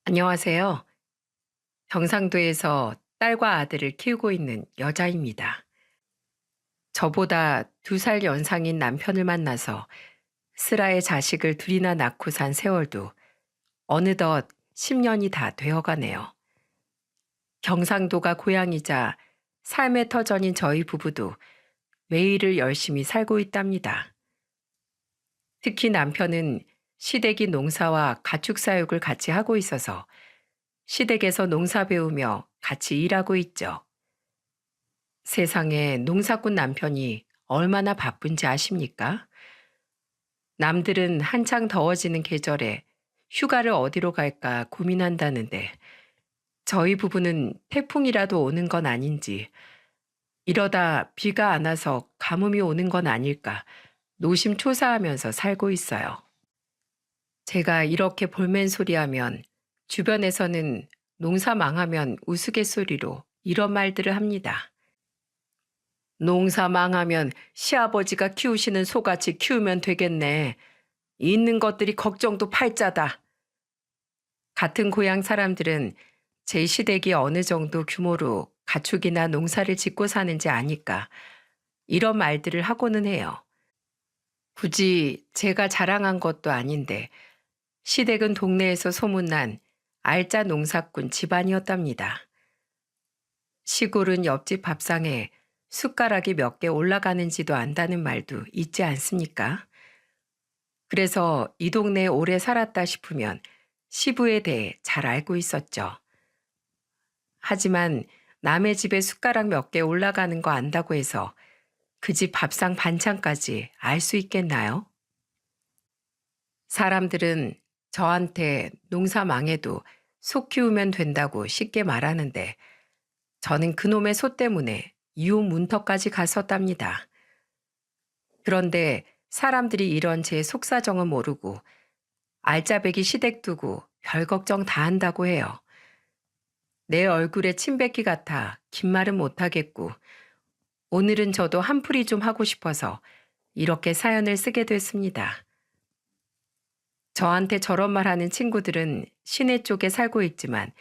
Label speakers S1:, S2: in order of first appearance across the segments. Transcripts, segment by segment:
S1: 안녕하세요. 경상도에서 딸과 아들을 키우고 있는 여자입니다. 저보다 2살 연상인 남편을 만나서 슬아의 자식을 둘이나 낳고 산 세월도 어느덧 10년이 다 되어가네요. 경상도가 고향이자 삶의 터전인 저희 부부도 매일을 열심히 살고 있답니다. 특히 남편은 시댁이 농사와 가축 사육을 같이 하고 있어서 시댁에서 농사 배우며 같이 일하고 있죠. 세상에 농사꾼 남편이 얼마나 바쁜지 아십니까? 남들은 한창 더워지는 계절에 휴가를 어디로 갈까 고민한다는데 저희 부부는 태풍이라도 오는 건 아닌지 이러다 비가 안 와서 가뭄이 오는 건 아닐까 노심초사하면서 살고 있어요. 제가 이렇게 볼멘소리하면 주변에서는 농사 망하면 우스갯소리로 이런 말들을 합니다. 농사 망하면 시아버지가 키우시는 소같이 키우면 되겠네. 있는 것들이 걱정도 팔자다. 같은 고향 사람들은 제 시댁이 어느 정도 규모로 가축이나 농사를 짓고 사는지 아니까 이런 말들을 하고는 해요. 굳이 제가 자랑한 것도 아닌데 시댁은 동네에서 소문난 알짜 농사꾼 집안이었답니다. 시골은 옆집 밥상에 숟가락이 몇 개 올라가는지도 안다는 말도 있지 않습니까? 그래서 이 동네에 오래 살았다 싶으면 시부에 대해 잘 알고 있었죠. 하지만 남의 집에 숟가락 몇 개 올라가는 거 안다고 해서 그 집 밥상 반찬까지 알 수 있겠나요? 사람들은 저한테 농사 망해도 소 키우면 된다고 쉽게 말하는데 저는 그놈의 소 때문에 이혼 문턱까지 갔었답니다. 그런데 사람들이 이런 제 속사정은 모르고 알짜배기 시댁 두고 별 걱정 다 한다고 해요. 내 얼굴에 침 뱉기 같아 긴 말은 못하겠고 오늘은 저도 한풀이 좀 하고 싶어서 이렇게 사연을 쓰게 됐습니다. 저한테 저런 말 하는 친구들은 시내 쪽에 살고 있지만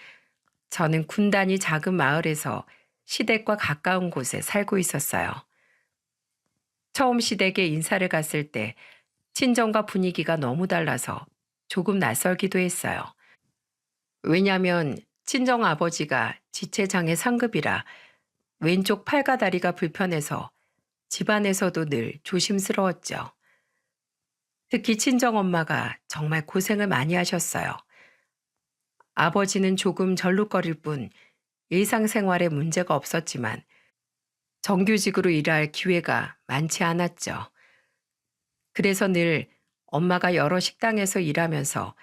S1: 저는 군단이 작은 마을에서 시댁과 가까운 곳에 살고 있었어요. 처음 시댁에 인사를 갔을 때 친정과 분위기가 너무 달라서 조금 낯설기도 했어요. 왜냐면 친정 아버지가 지체장애 상급이라 왼쪽 팔과 다리가 불편해서 집안에서도 늘 조심스러웠죠. 특히 친정 엄마가 정말 고생을 많이 하셨어요. 아버지는 조금 절룩거릴 뿐 일상생활에 문제가 없었지만 정규직으로 일할 기회가 많지 않았죠. 그래서 늘 엄마가 여러 식당에서 일하면서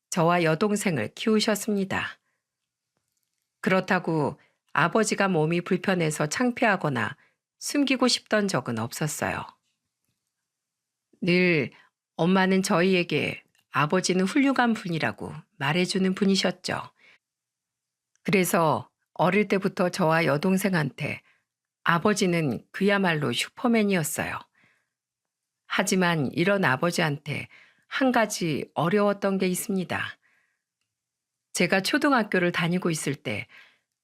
S1: 저와 여동생을 키우셨습니다. 그렇다고 아버지가 몸이 불편해서 창피하거나 숨기고 싶던 적은 없었어요. 늘 엄마는 저희에게 아버지는 훌륭한 분이라고 말해주는 분이셨죠. 그래서 어릴 때부터 저와 여동생한테 아버지는 그야말로 슈퍼맨이었어요. 하지만 이런 아버지한테 한 가지 어려웠던 게 있습니다. 제가 초등학교를 다니고 있을 때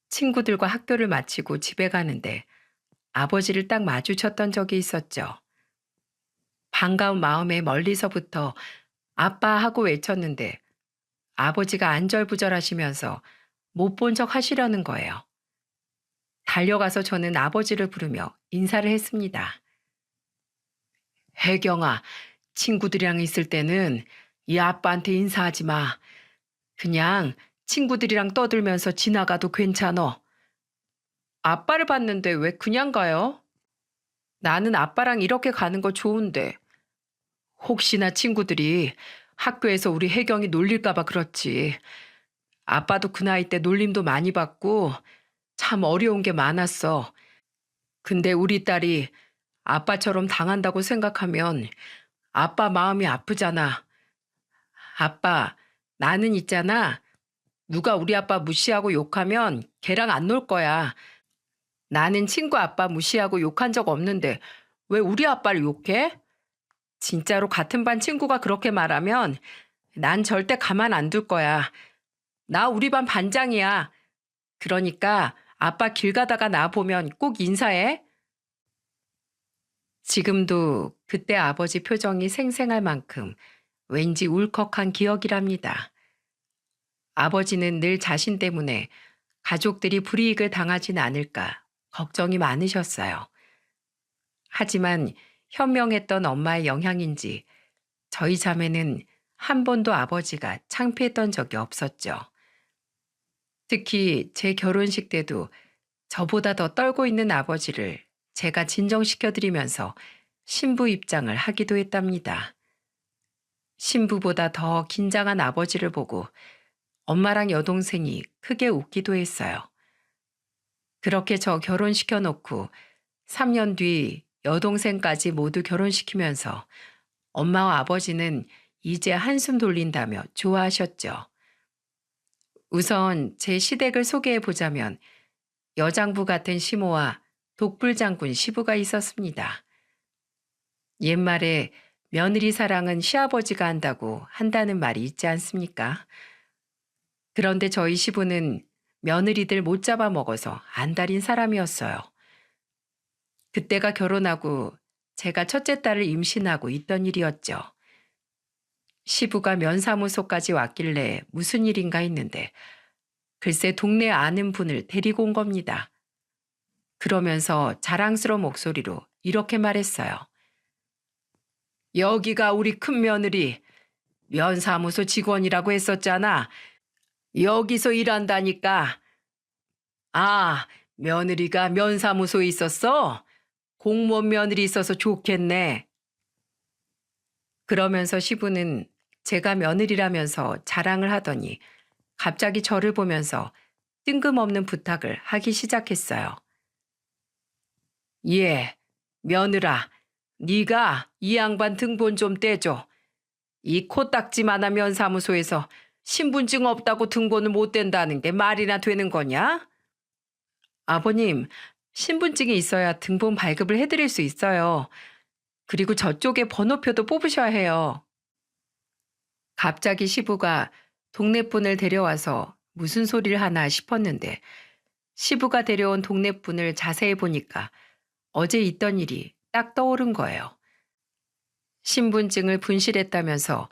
S1: 친구들과 학교를 마치고 집에 가는데 아버지를 딱 마주쳤던 적이 있었죠. 반가운 마음에 멀리서부터 아빠 하고 외쳤는데 아버지가 안절부절하시면서 못 본 척 하시려는 거예요. 달려가서 저는 아버지를 부르며 인사를 했습니다. 혜경아, 친구들이랑 있을 때는 이 아빠한테 인사하지 마. 그냥 친구들이랑 떠들면서 지나가도 괜찮어. 아빠를 봤는데 왜 그냥 가요? 나는 아빠랑 이렇게 가는 거 좋은데. 혹시나 친구들이 학교에서 우리 혜경이 놀릴까봐 그렇지. 아빠도 그 나이 때 놀림도 많이 받고 참 어려운 게 많았어. 근데 우리 딸이 아빠처럼 당한다고 생각하면 아빠 마음이 아프잖아. 아빠, 나는 있잖아. 누가 우리 아빠 무시하고 욕하면 걔랑 안 놀 거야. 나는 친구 아빠 무시하고 욕한 적 없는데 왜 우리 아빠를 욕해? 진짜로 같은 반 친구가 그렇게 말하면 난 절대 가만 안 둘 거야. 나 우리 반 반장이야. 그러니까 아빠 길 가다가 나 보면 꼭 인사해. 지금도 그때 아버지 표정이 생생할 만큼 왠지 울컥한 기억이랍니다. 아버지는 늘 자신 때문에 가족들이 불이익을 당하진 않을까 걱정이 많으셨어요. 하지만 현명했던 엄마의 영향인지 저희 자매는 한 번도 아버지가 창피했던 적이 없었죠. 특히 제 결혼식 때도 저보다 더 떨고 있는 아버지를 제가 진정시켜드리면서 신부 입장을 하기도 했답니다. 신부보다 더 긴장한 아버지를 보고 엄마랑 여동생이 크게 웃기도 했어요. 그렇게 저 결혼시켜 놓고 3년 뒤 여동생까지 모두 결혼시키면서 엄마와 아버지는 이제 한숨 돌린다며 좋아하셨죠. 우선 제 시댁을 소개해 보자면 여장부 같은 시모와 독불장군 시부가 있었습니다. 옛말에 며느리 사랑은 시아버지가 한다고 한다는 말이 있지 않습니까? 그런데 저희 시부는 며느리들 못 잡아먹어서 안달인 사람이었어요. 그때가 결혼하고 제가 첫째 딸을 임신하고 있던 일이었죠. 시부가 면사무소까지 왔길래 무슨 일인가 했는데 글쎄 동네 아는 분을 데리고 온 겁니다. 그러면서 자랑스러운 목소리로 이렇게 말했어요. 여기가 우리 큰며느리 면사무소 직원이라고 했었잖아. 여기서 일한다니까. 아, 며느리가 면사무소에 있었어? 공무원 며느리 있어서 좋겠네. 그러면서 시부는 제가 며느리라면서 자랑을 하더니 갑자기 저를 보면서 뜬금없는 부탁을 하기 시작했어요. 예, 며느라, 네가 이 양반 등본 좀 떼줘. 이 코딱지만한 면사무소에서 신분증 없다고 등본을 못 뗀다는 게 말이나 되는 거냐? 아버님, 신분증이 있어야 등본 발급을 해드릴 수 있어요. 그리고 저쪽에 번호표도 뽑으셔야 해요. 갑자기 시부가 동네분을 데려와서 무슨 소리를 하나 싶었는데 시부가 데려온 동네분을 자세히 보니까 어제 있던 일이 딱 떠오른 거예요. 신분증을 분실했다면서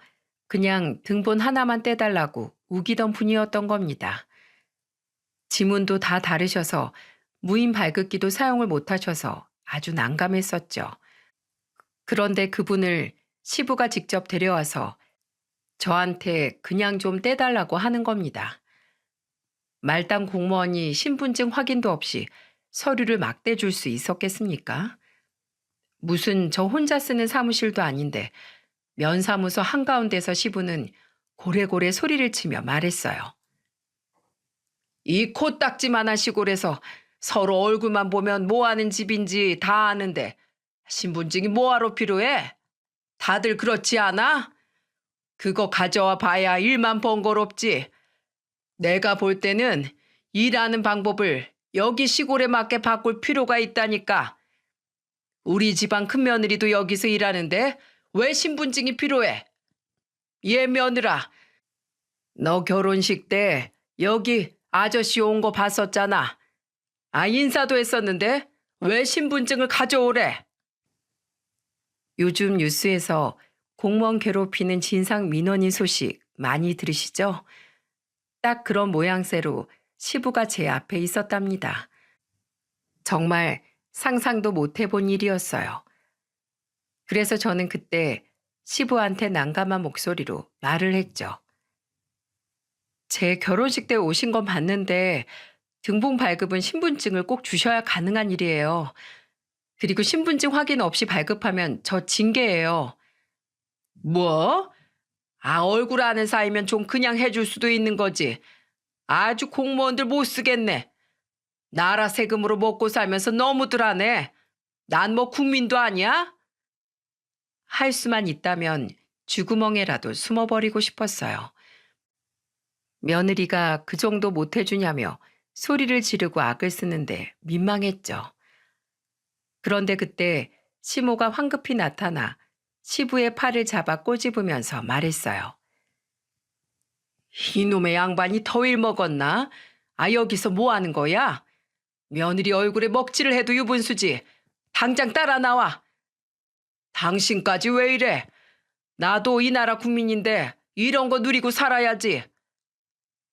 S1: 그냥 등본 하나만 떼달라고 우기던 분이었던 겁니다. 지문도 다 다르셔서 무인 발급기도 사용을 못하셔서 아주 난감했었죠. 그런데 그분을 시부가 직접 데려와서 저한테 그냥 좀 떼달라고 하는 겁니다. 말단 공무원이 신분증 확인도 없이 서류를 막 떼줄 수 있었겠습니까? 무슨 저 혼자 쓰는 사무실도 아닌데 면사무소 한가운데서 시부는 고래고래 소리를 치며 말했어요. 이 코딱지만한 시골에서 서로 얼굴만 보면 뭐하는 집인지 다 아는데 신분증이 뭐하러 필요해? 다들 그렇지 않아? 그거 가져와 봐야 일만 번거롭지. 내가 볼 때는 일하는 방법을 여기 시골에 맞게 바꿀 필요가 있다니까. 우리 집안 큰며느리도 여기서 일하는데 왜 신분증이 필요해? 얘 며느라, 너 결혼식 때 여기 아저씨 온 거 봤었잖아. 아, 인사도 했었는데 왜 신분증을 가져오래? 요즘 뉴스에서 공무원 괴롭히는 진상 민원인 소식 많이 들으시죠? 딱 그런 모양새로 시부가 제 앞에 있었답니다. 정말 상상도 못 해본 일이었어요. 그래서 저는 그때 시부한테 난감한 목소리로 말을 했죠. 제 결혼식 때 오신 건 봤는데 등본 발급은 신분증을 꼭 주셔야 가능한 일이에요. 그리고 신분증 확인 없이 발급하면 저 징계예요. 뭐? 아, 얼굴 아는 사이면 좀 그냥 해줄 수도 있는 거지. 아주 공무원들 못 쓰겠네. 나라 세금으로 먹고 살면서 너무들 하네. 난 뭐 국민도 아니야? 할 수만 있다면 쥐구멍에라도 숨어버리고 싶었어요. 며느리가 그 정도 못 해주냐며 소리를 지르고 악을 쓰는데 민망했죠. 그런데 그때 시모가 황급히 나타나 시부의 팔을 잡아 꼬집으면서 말했어요. 이놈의 양반이 더위를 먹었나? 아, 여기서 뭐 하는 거야? 며느리 얼굴에 먹칠을 해도 유분수지. 당장 따라 나와. 당신까지 왜 이래? 나도 이 나라 국민인데 이런 거 누리고 살아야지.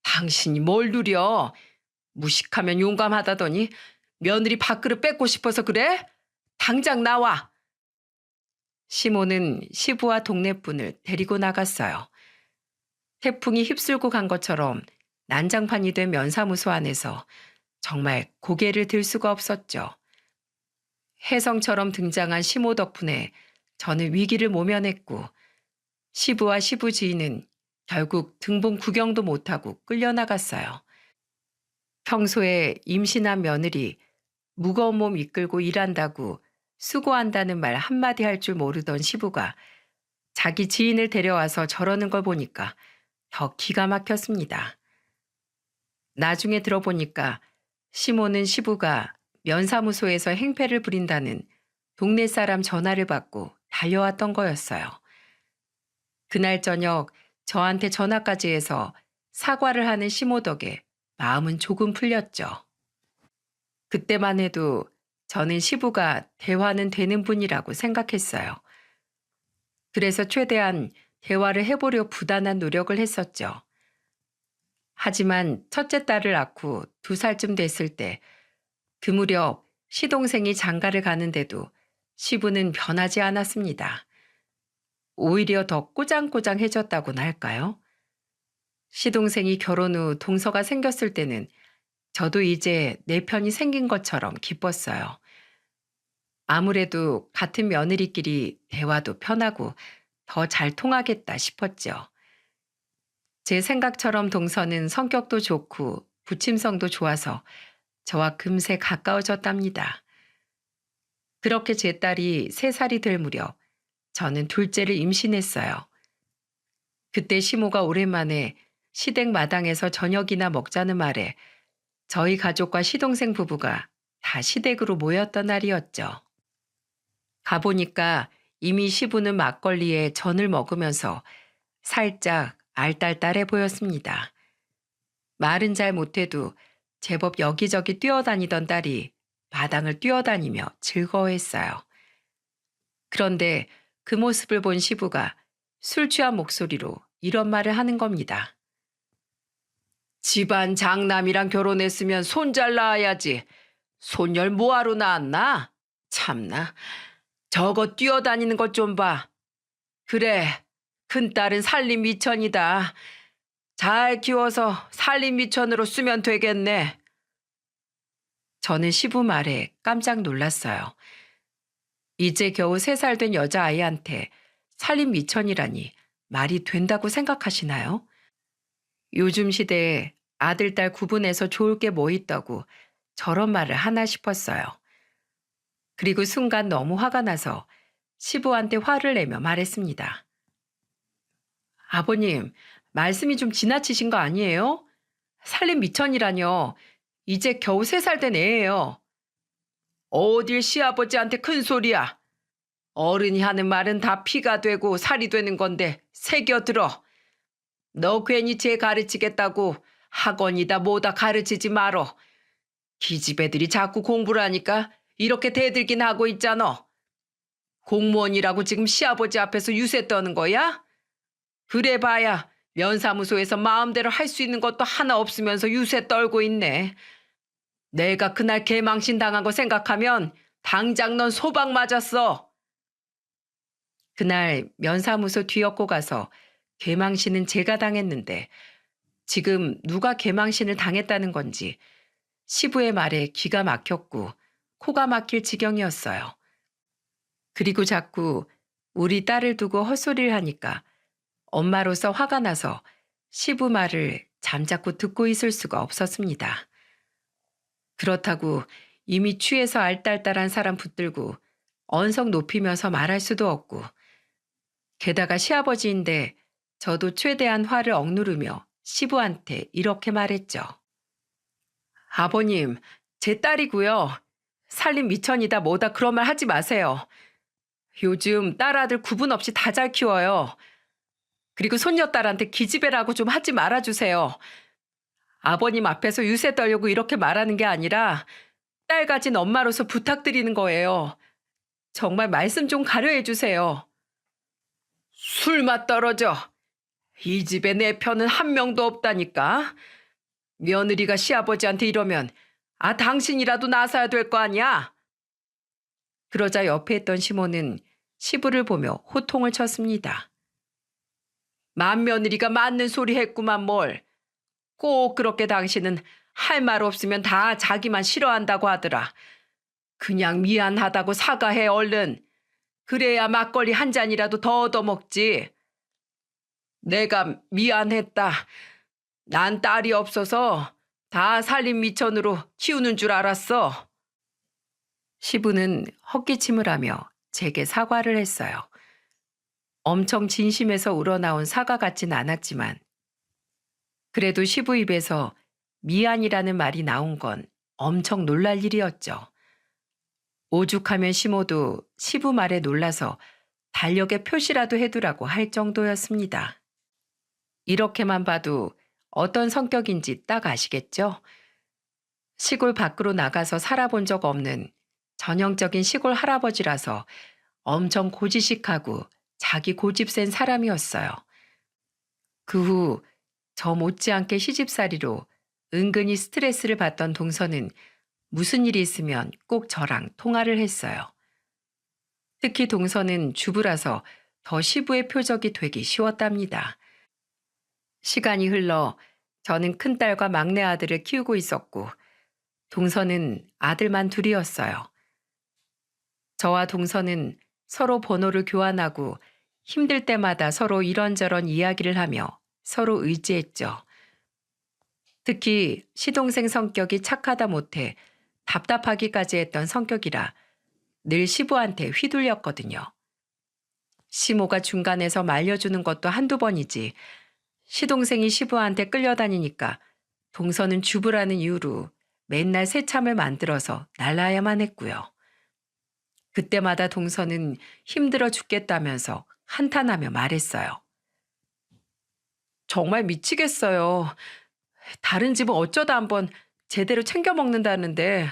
S1: 당신이 뭘 누려? 무식하면 용감하다더니 며느리 밥그릇 뺏고 싶어서 그래? 당장 나와. 시모는 시부와 동네분을 데리고 나갔어요. 태풍이 휩쓸고 간 것처럼 난장판이 된 면사무소 안에서 정말 고개를 들 수가 없었죠. 혜성처럼 등장한 시모 덕분에 저는 위기를 모면했고 시부와 시부 지인은 결국 등본 구경도 못하고 끌려나갔어요. 평소에 임신한 며느리 무거운 몸 이끌고 일한다고 수고한다는 말 한마디 할 줄 모르던 시부가 자기 지인을 데려와서 저러는 걸 보니까 더 기가 막혔습니다. 나중에 들어보니까 시모는 시부가 면사무소에서 행패를 부린다는 동네 사람 전화를 받고 달려왔던 거였어요. 그날 저녁 저한테 전화까지 해서 사과를 하는 시모 덕에 마음은 조금 풀렸죠. 그때만 해도 저는 시부가 대화는 되는 분이라고 생각했어요. 그래서 최대한 대화를 해보려 부단한 노력을 했었죠. 하지만 첫째 딸을 낳고 2살쯤 됐을 때 그 무렵 시동생이 장가를 가는데도 시부는 변하지 않았습니다. 오히려 더 꼬장꼬장해졌다고나 할까요? 시동생이 결혼 후 동서가 생겼을 때는 저도 이제 내 편이 생긴 것처럼 기뻤어요. 아무래도 같은 며느리끼리 대화도 편하고 더 잘 통하겠다 싶었죠. 제 생각처럼 동서는 성격도 좋고 부침성도 좋아서 저와 금세 가까워졌답니다. 그렇게 제 딸이 3살이 될 무렵 저는 둘째를 임신했어요. 그때 시모가 오랜만에 시댁 마당에서 저녁이나 먹자는 말에 저희 가족과 시동생 부부가 다 시댁으로 모였던 날이었죠. 가보니까 이미 시부는 막걸리에 전을 먹으면서 살짝 알딸딸해 보였습니다. 말은 잘 못해도 제법 여기저기 뛰어다니던 딸이 마당을 뛰어다니며 즐거워했어요. 그런데 그 모습을 본 시부가 술 취한 목소리로 이런 말을 하는 겁니다. 집안 장남이랑 결혼했으면 손잘 낳아야지. 손녀를 뭐하러 낳았나? 참나. 저거 뛰어다니는 것 좀 봐. 그래, 큰딸은 살림 미천이다. 잘 키워서 살림 미천으로 쓰면 되겠네. 저는 시부 말에 깜짝 놀랐어요. 이제 겨우 3살 된 여자아이한테 살림 미천이라니 말이 된다고 생각하시나요? 요즘 시대에 아들, 딸 구분해서 좋을 게 뭐 있다고 저런 말을 하나 싶었어요. 그리고 순간 너무 화가 나서 시부한테 화를 내며 말했습니다. 아버님, 말씀이 좀 지나치신 거 아니에요? 살림 미천이라뇨. 이제 겨우 3살 된 애예요. 어딜 시아버지한테 큰 소리야. 어른이 하는 말은 다 피가 되고 살이 되는 건데 새겨들어. 너 괜히 쟤 가르치겠다고 학원이다 뭐다 가르치지 말어. 기집 애들이 자꾸 공부를 하니까 이렇게 대들긴 하고 있잖아. 공무원이라고 지금 시아버지 앞에서 유세 떠는 거야? 그래 봐야 면사무소에서 마음대로 할 수 있는 것도 하나 없으면서 유세 떨고 있네. 내가 그날 개망신 당한 거 생각하면 당장 넌 소방 맞았어. 그날 면사무소 뒤엎고 가서 개망신은 제가 당했는데 지금 누가 개망신을 당했다는 건지 시부의 말에 귀가 막혔고 코가 막힐 지경이었어요. 그리고 자꾸 우리 딸을 두고 헛소리를 하니까 엄마로서 화가 나서 시부 말을 잠자코 듣고 있을 수가 없었습니다. 그렇다고 이미 취해서 알딸딸한 사람 붙들고 언성 높이면서 말할 수도 없고 게다가 시아버지인데 저도 최대한 화를 억누르며 시부한테 이렇게 말했죠. 아버님, 제 딸이고요. 살림 미천이다 뭐다 그런 말 하지 마세요. 요즘 딸아들 구분 없이 다 잘 키워요. 그리고 손녀딸한테 기집애라고 좀 하지 말아주세요. 아버님 앞에서 유세 떨려고 이렇게 말하는 게 아니라 딸 가진 엄마로서 부탁드리는 거예요. 정말 말씀 좀 가려해 주세요. 술맛 떨어져. 이 집에 내 편은 한 명도 없다니까. 며느리가 시아버지한테 이러면 당신이라도 나서야 될 거 아니야. 그러자 옆에 있던 시모는 시부를 보며 호통을 쳤습니다. 맏며느리가 맞는 소리 했구만 뭘. 꼭 그렇게 당신은 할 말 없으면 다 자기만 싫어한다고 하더라. 그냥 미안하다고 사과해 얼른. 그래야 막걸리 한 잔이라도 더 얻어먹지. 내가 미안했다. 난 딸이 없어서 다 살림 미천으로 키우는 줄 알았어. 시부는 헛기침을 하며 제게 사과를 했어요. 엄청 진심에서 우러나온 사과 같진 않았지만 그래도 시부 입에서 미안이라는 말이 나온 건 엄청 놀랄 일이었죠. 오죽하면 시모도 시부 말에 놀라서 달력에 표시라도 해두라고 할 정도였습니다. 이렇게만 봐도 어떤 성격인지 딱 아시겠죠? 시골 밖으로 나가서 살아본 적 없는 전형적인 시골 할아버지라서 엄청 고지식하고 자기 고집 센 사람이었어요. 그 후 저 못지않게 시집살이로 은근히 스트레스를 받던 동서는 무슨 일이 있으면 꼭 저랑 통화를 했어요. 특히 동서는 주부라서 더 시부의 표적이 되기 쉬웠답니다. 시간이 흘러 저는 큰딸과 막내 아들을 키우고 있었고 동서는 아들만 둘이었어요. 저와 동서는 서로 번호를 교환하고 힘들 때마다 서로 이런저런 이야기를 하며 서로 의지했죠. 특히 시동생 성격이 착하다 못해 답답하기까지 했던 성격이라 늘 시부한테 휘둘렸거든요. 시모가 중간에서 말려주는 것도 한두 번이지 시동생이 시부한테 끌려다니니까 동서는 주부라는 이유로 맨날 새참을 만들어서 날라야만 했고요. 그때마다 동서는 힘들어 죽겠다면서 한탄하며 말했어요. 정말 미치겠어요. 다른 집은 어쩌다 한번 제대로 챙겨 먹는다는데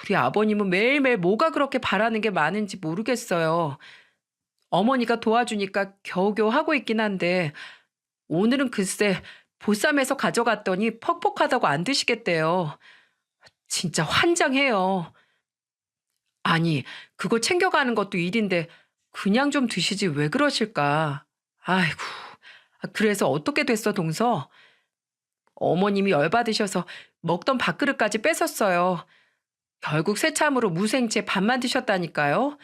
S1: 우리 아버님은 매일매일 뭐가 그렇게 바라는 게 많은지 모르겠어요. 어머니가 도와주니까 겨우겨우 하고 있긴 한데 오늘은 글쎄 보쌈해서 가져갔더니 퍽퍽하다고 안 드시겠대요. 진짜 환장해요. 아니, 그거 챙겨가는 것도 일인데 그냥 좀 드시지 왜 그러실까. 아이고, 그래서 어떻게 됐어, 동서? 어머님이 열받으셔서 먹던 밥그릇까지 뺏었어요. 결국 새참으로 무생채 밥만 드셨다니까요.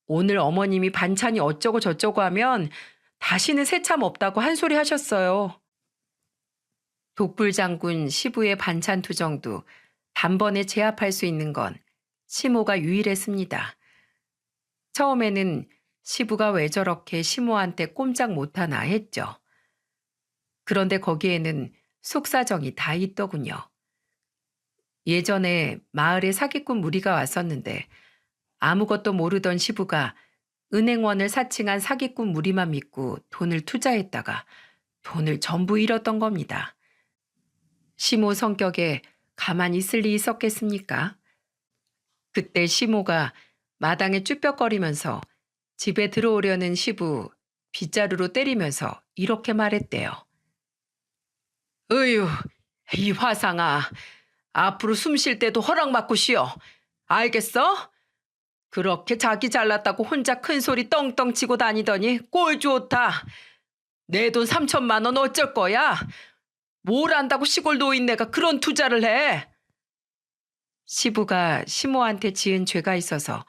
S1: 오늘 어머님이 반찬이 어쩌고 저쩌고 하면 다시는 새참 없다고 한 소리 하셨어요. 독불장군 시부의 반찬 투정도 단번에 제압할 수 있는 건 시모가 유일했습니다. 처음에는 시부가 왜 저렇게 시모한테 꼼짝 못하나 했죠. 그런데 거기에는 속사정이 다 있더군요. 예전에 마을에 사기꾼 무리가 왔었는데 아무것도 모르던 시부가 은행원을 사칭한 사기꾼 무리만 믿고 돈을 투자했다가 돈을 전부 잃었던 겁니다. 시모 성격에 가만히 있을 리 있었겠습니까? 그때 시모가 마당에 쭈뼛거리면서 집에 들어오려는 시부 빗자루로 때리면서 이렇게 말했대요. 으유, 이 화상아. 앞으로 숨 쉴 때도 허락받고 쉬어. 알겠어? 그렇게 자기 잘났다고 혼자 큰 소리 떵떵 치고 다니더니 꼴 좋다. 내 돈 3천만 원 어쩔 거야? 뭘 안다고 시골 노인네가 그런 투자를 해? 시부가 시모한테 지은 죄가 있어서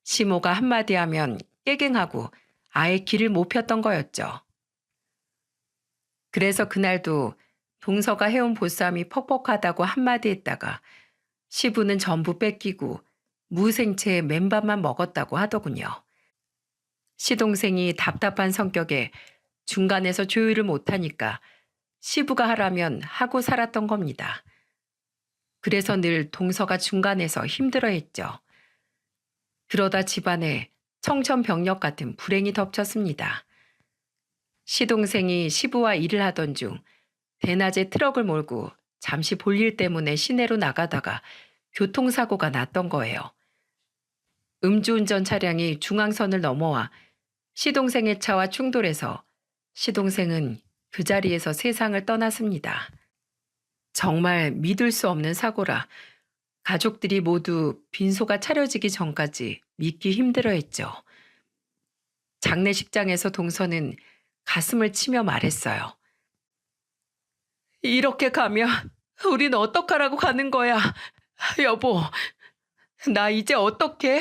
S1: 시모가 한마디 하면 깨갱하고 아예 길을 못 폈던 거였죠. 그래서 그날도 동서가 해온 보쌈이 퍽퍽하다고 한마디 했다가 시부는 전부 뺏기고 무생채에 맨밥만 먹었다고 하더군요. 시동생이 답답한 성격에 중간에서 조율을 못하니까 시부가 하라면 하고 살았던 겁니다. 그래서 늘 동서가 중간에서 힘들어했죠. 그러다 집안에 청천벽력 같은 불행이 덮쳤습니다. 시동생이 시부와 일을 하던 중 대낮에 트럭을 몰고 잠시 볼일 때문에 시내로 나가다가 교통사고가 났던 거예요. 음주운전 차량이 중앙선을 넘어와 시동생의 차와 충돌해서 시동생은 그 자리에서 세상을 떠났습니다. 정말 믿을 수 없는 사고라 가족들이 모두 빈소가 차려지기 전까지 믿기 힘들어했죠. 장례식장에서 동서는 가슴을 치며 말했어요. 이렇게 가면 우린 어떡하라고 가는 거야. 여보, 나 이제 어떡해?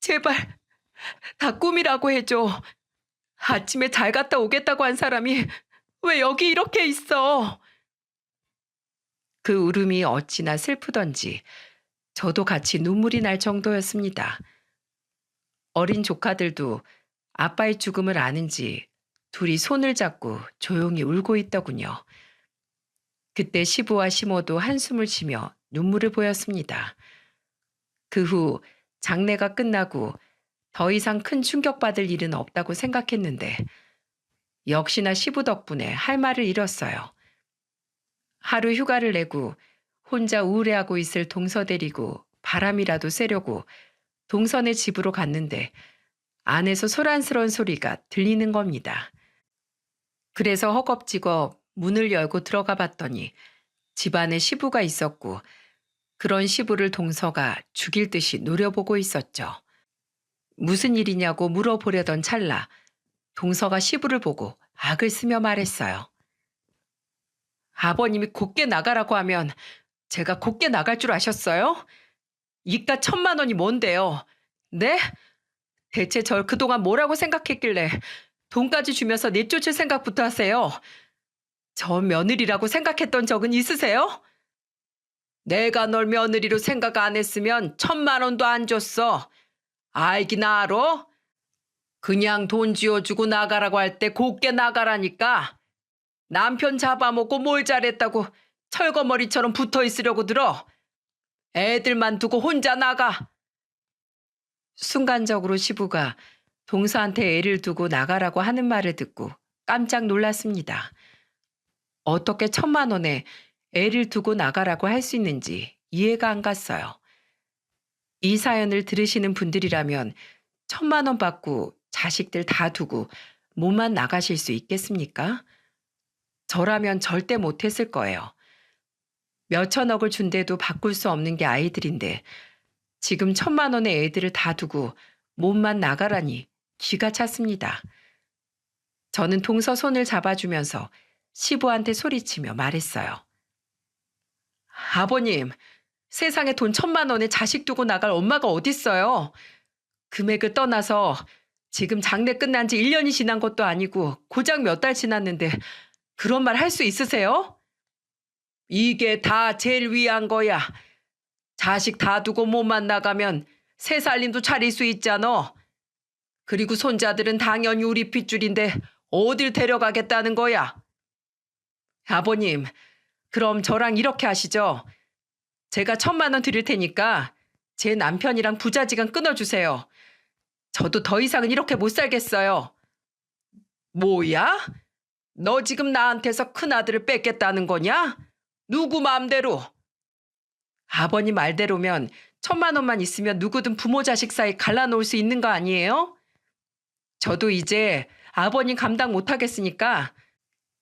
S1: 제발 다 꿈이라고 해줘. 아침에 잘 갔다 오겠다고 한 사람이 왜 여기 이렇게 있어? 그 울음이 어찌나 슬프던지 저도 같이 눈물이 날 정도였습니다. 어린 조카들도 아빠의 죽음을 아는지 둘이 손을 잡고 조용히 울고 있더군요. 그때 시부와 시모도 한숨을 쉬며 눈물을 보였습니다. 그 후 장례가 끝나고 더 이상 큰 충격받을 일은 없다고 생각했는데 역시나 시부 덕분에 할 말을 잃었어요. 하루 휴가를 내고 혼자 우울해하고 있을 동서 데리고 바람이라도 쐬려고 동선의 집으로 갔는데 안에서 소란스러운 소리가 들리는 겁니다. 그래서 허겁지겁 문을 열고 들어가 봤더니 집안에 시부가 있었고 그런 시부를 동서가 죽일 듯이 노려보고 있었죠. 무슨 일이냐고 물어보려던 찰나 동서가 시부를 보고 악을 쓰며 말했어요. 아버님이 곱게 나가라고 하면 제가 곱게 나갈 줄 아셨어요? 이깟 1,000만 원이 뭔데요? 네? 대체 절 그동안 뭐라고 생각했길래 돈까지 주면서 내쫓을 생각부터 하세요? 저 며느리라고 생각했던 적은 있으세요? 내가 널 며느리로 생각 안 했으면 1,000만 원도 안 줬어. 알기나 알아? 그냥 돈 쥐어주고 나가라고 할 때 곱게 나가라니까. 남편 잡아먹고 뭘 잘했다고 철거머리처럼 붙어 있으려고 들어. 애들만 두고 혼자 나가. 순간적으로 시부가 동서한테 애를 두고 나가라고 하는 말을 듣고 깜짝 놀랐습니다. 어떻게 1,000만 원에 애를 두고 나가라고 할 수 있는지 이해가 안 갔어요. 이 사연을 들으시는 분들이라면 1,000만 원 받고 자식들 다 두고 몸만 나가실 수 있겠습니까? 저라면 절대 못했을 거예요. 몇천억을 준대도 바꿀 수 없는 게 아이들인데 지금 1,000만 원의 애들을 다 두고 몸만 나가라니 기가 찼습니다. 저는 동서 손을 잡아주면서 시부한테 소리치며 말했어요. 아버님, 세상에 돈 1,000만 원에 자식 두고 나갈 엄마가 어딨어요? 금액을 떠나서 지금 장례 끝난 지 1년이 지난 것도 아니고 고작 몇 달 지났는데 그런 말 할 수 있으세요? 이게 다 제일 위한 거야. 자식 다 두고 몸만 나가면 새 살림도 차릴 수 있잖아. 그리고 손자들은 당연히 우리 핏줄인데 어딜 데려가겠다는 거야? 아버님, 그럼 저랑 이렇게 하시죠. 제가 1,000만 원 드릴 테니까 제 남편이랑 부자지간 끊어주세요. 저도 더 이상은 이렇게 못 살겠어요. 뭐야? 너 지금 나한테서 큰아들을 뺏겠다는 거냐? 누구 마음대로? 아버님 말대로면 1,000만 원만 있으면 누구든 부모 자식 사이 갈라놓을 수 있는 거 아니에요? 저도 이제 아버님 감당 못하겠으니까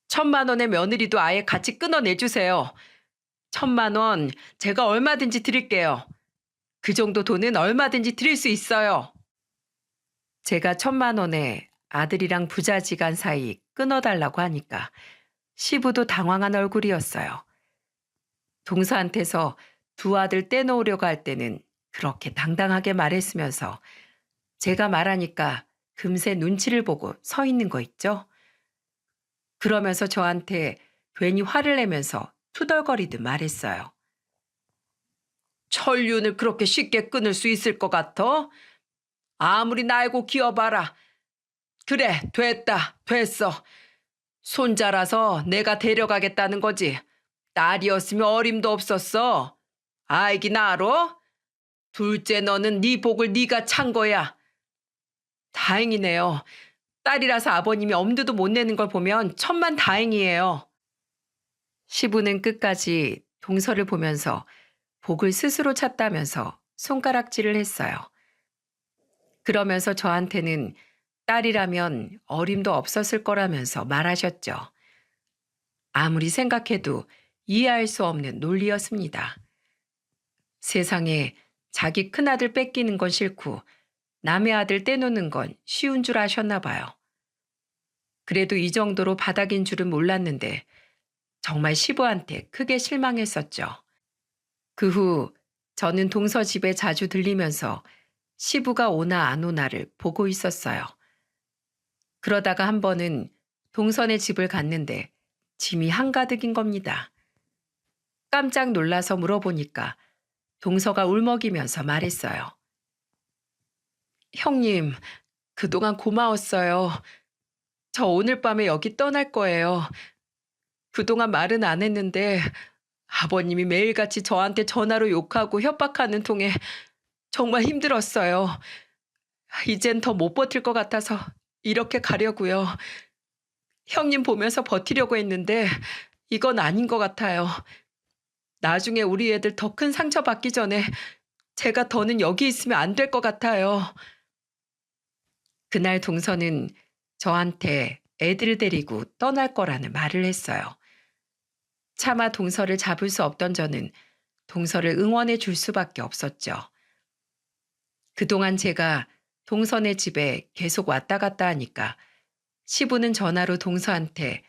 S1: 1,000만 원의 며느리도 아예 같이 끊어내주세요. 1,000만 원 제가 얼마든지 드릴게요. 그 정도 돈은 얼마든지 드릴 수 있어요. 제가 1,000만 원에 아들이랑 부자지간 사이 끊어달라고 하니까 시부도 당황한 얼굴이었어요. 동서한테서 두 아들 떼놓으려고 할 때는 그렇게 당당하게 말했으면서 제가 말하니까 금세 눈치를 보고 서 있는 거 있죠? 그러면서 저한테 괜히 화를 내면서 투덜거리듯 말했어요. 천륜을 그렇게 쉽게 끊을 수 있을 것 같아? 아무리 날고 기어봐라. 그래, 됐다, 됐어. 손자라서 내가 데려가겠다는 거지. 딸이었으면 어림도 없었어. 알긴 알아? 둘째 너는 네 복을 네가 찬 거야. 다행이네요. 딸이라서 아버님이 엄두도 못 내는 걸 보면 천만 다행이에요. 시부는 끝까지 동서를 보면서 복을 스스로 찾다면서 손가락질을 했어요. 그러면서 저한테는 딸이라면 어림도 없었을 거라면서 말하셨죠. 아무리 생각해도 이해할 수 없는 논리였습니다. 세상에 자기 큰아들 뺏기는 건 싫고 남의 아들 떼놓는 건 쉬운 줄 아셨나 봐요. 그래도 이 정도로 바닥인 줄은 몰랐는데 정말 시부한테 크게 실망했었죠. 그 후 저는 동서 집에 자주 들리면서 시부가 오나 안 오나를 보고 있었어요. 그러다가 한 번은 동선의 집을 갔는데 짐이 한가득인 겁니다. 깜짝 놀라서 물어보니까 동서가 울먹이면서 말했어요. 형님, 그동안 고마웠어요. 저 오늘 밤에 여기 떠날 거예요. 그동안 말은 안 했는데 아버님이 매일같이 저한테 전화로 욕하고 협박하는 통에 정말 힘들었어요. 이젠 더 못 버틸 것 같아서 이렇게 가려고요. 형님 보면서 버티려고 했는데 이건 아닌 것 같아요. 나중에 우리 애들 더 큰 상처 받기 전에 제가 더는 여기 있으면 안 될 것 같아요. 그날 동서는 저한테 애들을 데리고 떠날 거라는 말을 했어요. 차마 동서를 잡을 수 없던 저는 동서를 응원해 줄 수밖에 없었죠. 그동안 제가 동서네 집에 계속 왔다 갔다 하니까 시부는 전화로 동서한테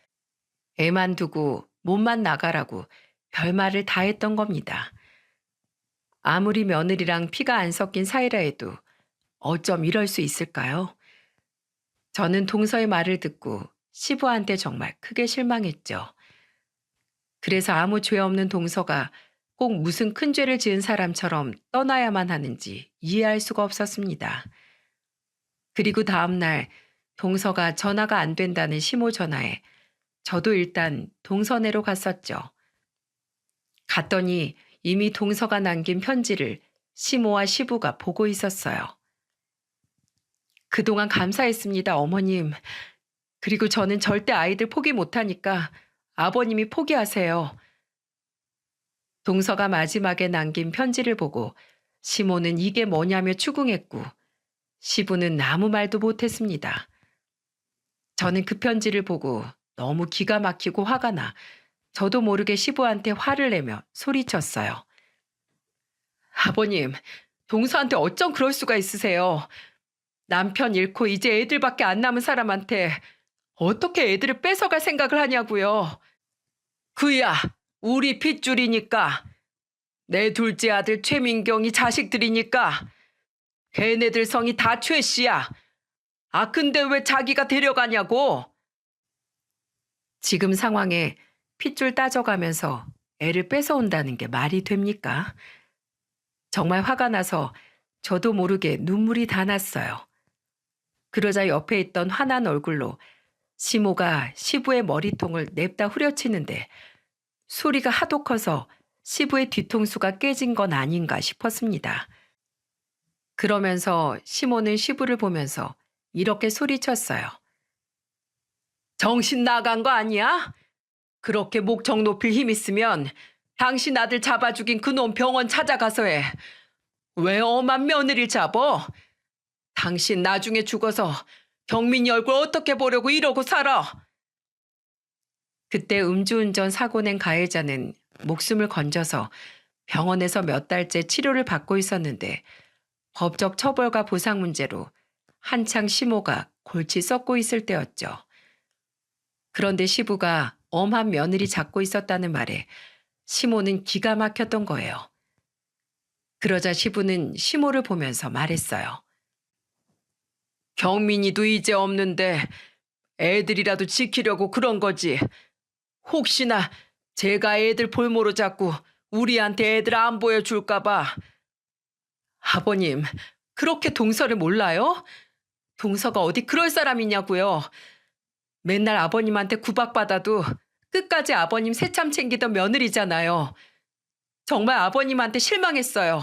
S1: 애만 두고 몸만 나가라고 별말을 다 했던 겁니다. 아무리 며느리랑 피가 안 섞인 사이라 해도 어쩜 이럴 수 있을까요? 저는 동서의 말을 듣고 시부한테 정말 크게 실망했죠. 그래서 아무 죄 없는 동서가 꼭 무슨 큰 죄를 지은 사람처럼 떠나야만 하는지 이해할 수가 없었습니다. 그리고 다음 날 동서가 전화가 안 된다는 시모 전화에 저도 일단 동서네로 갔었죠. 갔더니 이미 동서가 남긴 편지를 시모와 시부가 보고 있었어요. 그동안 감사했습니다, 어머님. 그리고 저는 절대 아이들 포기 못하니까 아버님이 포기하세요. 동서가 마지막에 남긴 편지를 보고 시모는 이게 뭐냐며 추궁했고 시부는 아무 말도 못했습니다. 저는 그 편지를 보고 너무 기가 막히고 화가 나 저도 모르게 시부한테 화를 내며 소리쳤어요. 아버님, 동서한테 어쩜 그럴 수가 있으세요. 남편 잃고 이제 애들밖에 안 남은 사람한테 어떻게 애들을 뺏어갈 생각을 하냐고요. 그야 우리 핏줄이니까. 내 둘째 아들 최민경이 자식들이니까. 걔네들 성이 다 최씨야. 아 근데 왜 자기가 데려가냐고. 지금 상황에 핏줄 따져가면서 애를 뺏어온다는 게 말이 됩니까? 정말 화가 나서 저도 모르게 눈물이 다 났어요. 그러자 옆에 있던 환한 얼굴로 시모가 시부의 머리통을 냅다 후려치는데 소리가 하도 커서 시부의 뒤통수가 깨진 건 아닌가 싶었습니다. 그러면서 시모는 시부를 보면서 이렇게 소리쳤어요. 정신 나간 거 아니야? 그렇게 목청 높일 힘 있으면 당신 아들 잡아 죽인 그놈 병원 찾아가서 해. 왜 엄한 며느리를 잡어? 당신 나중에 죽어서 경민이 얼굴 어떻게 보려고 이러고 살아? 그때 음주운전 사고 낸 가해자는 목숨을 건져서 병원에서 몇 달째 치료를 받고 있었는데 법적 처벌과 보상 문제로 한창 시모가 골치 썩고 있을 때였죠. 그런데 시부가 엄한 며느리 잡고 있었다는 말에 시모는 기가 막혔던 거예요. 그러자 시부는 시모를 보면서 말했어요. 경민이도 이제 없는데 애들이라도 지키려고 그런 거지. 혹시나 제가 애들 볼모로 잡고 우리한테 애들 안 보여줄까 봐. 아버님, 그렇게 동서를 몰라요? 동서가 어디 그럴 사람이냐고요. 맨날 아버님한테 구박받아도 끝까지 아버님 새참 챙기던 며느리잖아요. 정말 아버님한테 실망했어요.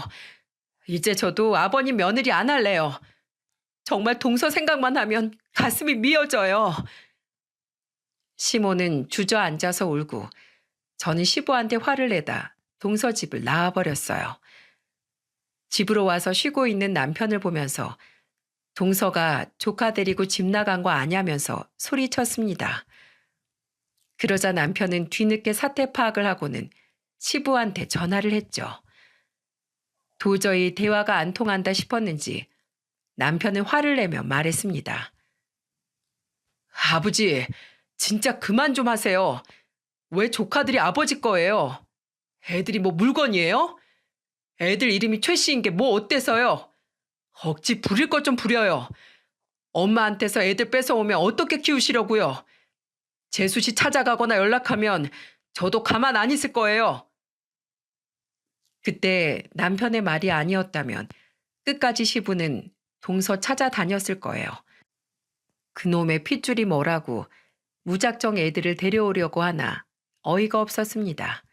S1: 이제 저도 아버님 며느리 안 할래요. 정말 동서 생각만 하면 가슴이 미어져요. 시모는 주저앉아서 울고 저는 시부한테 화를 내다 동서 집을 나와버렸어요. 집으로 와서 쉬고 있는 남편을 보면서 동서가 조카 데리고 집 나간 거 아냐면서 소리쳤습니다. 그러자 남편은 뒤늦게 사태 파악을 하고는 시부한테 전화를 했죠. 도저히 대화가 안 통한다 싶었는지 남편은 화를 내며 말했습니다. 아버지, 진짜 그만 좀 하세요. 왜 조카들이 아버지 거예요? 애들이 뭐 물건이에요? 애들 이름이 최 씨인 게 뭐 어때서요? 억지 부릴 것 좀 부려요. 엄마한테서 애들 뺏어오면 어떻게 키우시려고요? 재수 씨 찾아가거나 연락하면 저도 가만 안 있을 거예요. 그때 남편의 말이 아니었다면 끝까지 시부는 동서 찾아다녔을 거예요. 그놈의 핏줄이 뭐라고 무작정 애들을 데려오려고 하나 어이가 없었습니다.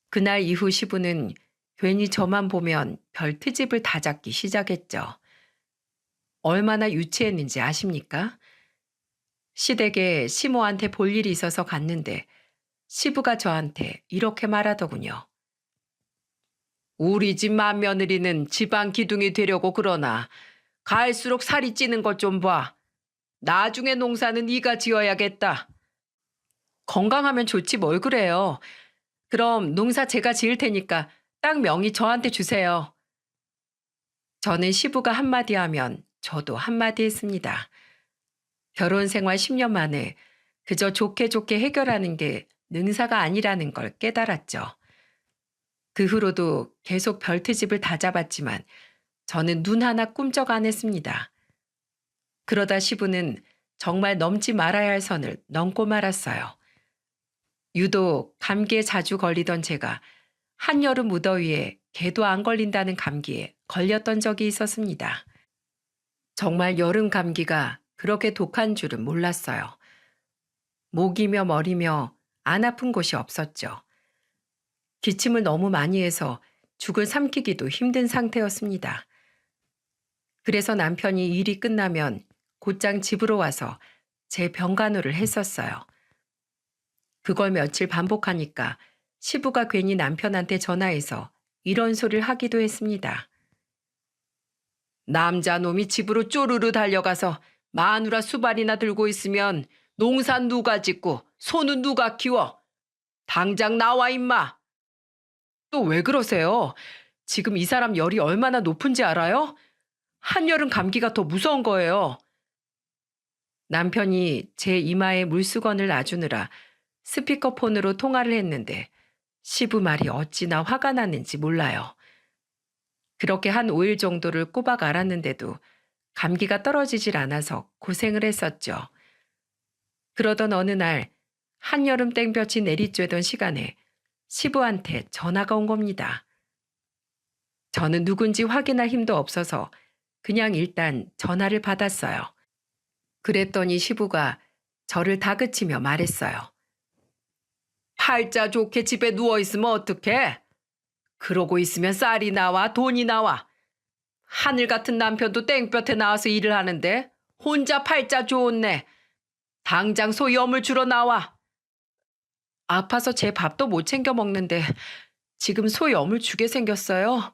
S1: 그날 이후 시부는 괜히 저만 보면 별 트집을 다 잡기 시작했죠. 얼마나 유치했는지 아십니까? 시댁에 시모한테 볼 일이 있어서 갔는데 시부가 저한테 이렇게 말하더군요. 우리 집 맏며느리는 집안 기둥이 되려고 그러나 갈수록 살이 찌는 것 좀 봐. 나중에 농사는 네가 지어야겠다. 건강하면 좋지 뭘 그래요. 그럼 농사 제가 지을 테니까 땅 명의 저한테 주세요. 저는 시부가 한마디 하면 저도 한마디 했습니다. 결혼 생활 10년 만에 그저 좋게 좋게 해결하는 게 능사가 아니라는 걸 깨달았죠. 그 후로도 계속 별트집을 다 잡았지만 저는 눈 하나 꿈쩍 안 했습니다. 그러다 시부는 정말 넘지 말아야 할 선을 넘고 말았어요. 유독 감기에 자주 걸리던 제가 한여름 무더위에 개도 안 걸린다는 감기에 걸렸던 적이 있었습니다. 정말 여름 감기가 그렇게 독한 줄은 몰랐어요. 목이며 머리며 안 아픈 곳이 없었죠. 기침을 너무 많이 해서 죽을 삼키기도 힘든 상태였습니다. 그래서 남편이 일이 끝나면 곧장 집으로 와서 제 병간호를 했었어요. 그걸 며칠 반복하니까 시부가 괜히 남편한테 전화해서 이런 소리를 하기도 했습니다. 남자놈이 집으로 쪼르르 달려가서 마누라 수발이나 들고 있으면 농사 누가 짓고 소는 누가 키워? 당장 나와 임마! 또 왜 그러세요? 지금 이 사람 열이 얼마나 높은지 알아요? 한여름 감기가 더 무서운 거예요. 남편이 제 이마에 물수건을 놔주느라 스피커폰으로 통화를 했는데 시부 말이 어찌나 화가 났는지 몰라요. 그렇게 한 5일 정도를 꼬박 앓았는데도 감기가 떨어지질 않아서 고생을 했었죠. 그러던 어느 날 한여름 땡볕이 내리쬐던 시간에 시부한테 전화가 온 겁니다. 저는 누군지 확인할 힘도 없어서 그냥 일단 전화를 받았어요. 그랬더니 시부가 저를 다그치며 말했어요. 팔자 좋게 집에 누워있으면 어떡해? 그러고 있으면 쌀이 나와 돈이 나와. 하늘 같은 남편도 땡볕에 나와서 일을 하는데 혼자 팔자 좋네. 당장 소염을 주러 나와. 아파서 제 밥도 못 챙겨 먹는데 지금 소염을 주게 생겼어요.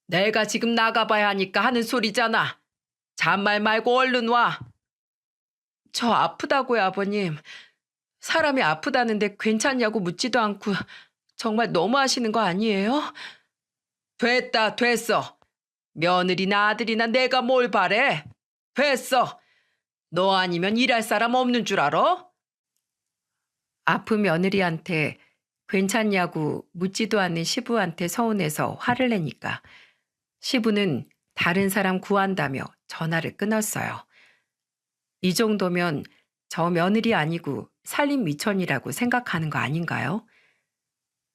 S1: 내가 지금 나가봐야 하니까 하는 소리잖아. 잔말 말고 얼른 와. 저 아프다고요, 아버님. 사람이 아프다는데 괜찮냐고 묻지도 않고 정말 너무하시는 거 아니에요? 됐다, 됐어. 며느리나 아들이나 내가 뭘 바래? 됐어. 너 아니면 일할 사람 없는 줄 알아? 아픈 며느리한테 괜찮냐고 묻지도 않는 시부한테 서운해서 화를 내니까 시부는 다른 사람 구한다며 전화를 끊었어요. 이 정도면 저 며느리 아니고 살림 미천이라고 생각하는 거 아닌가요?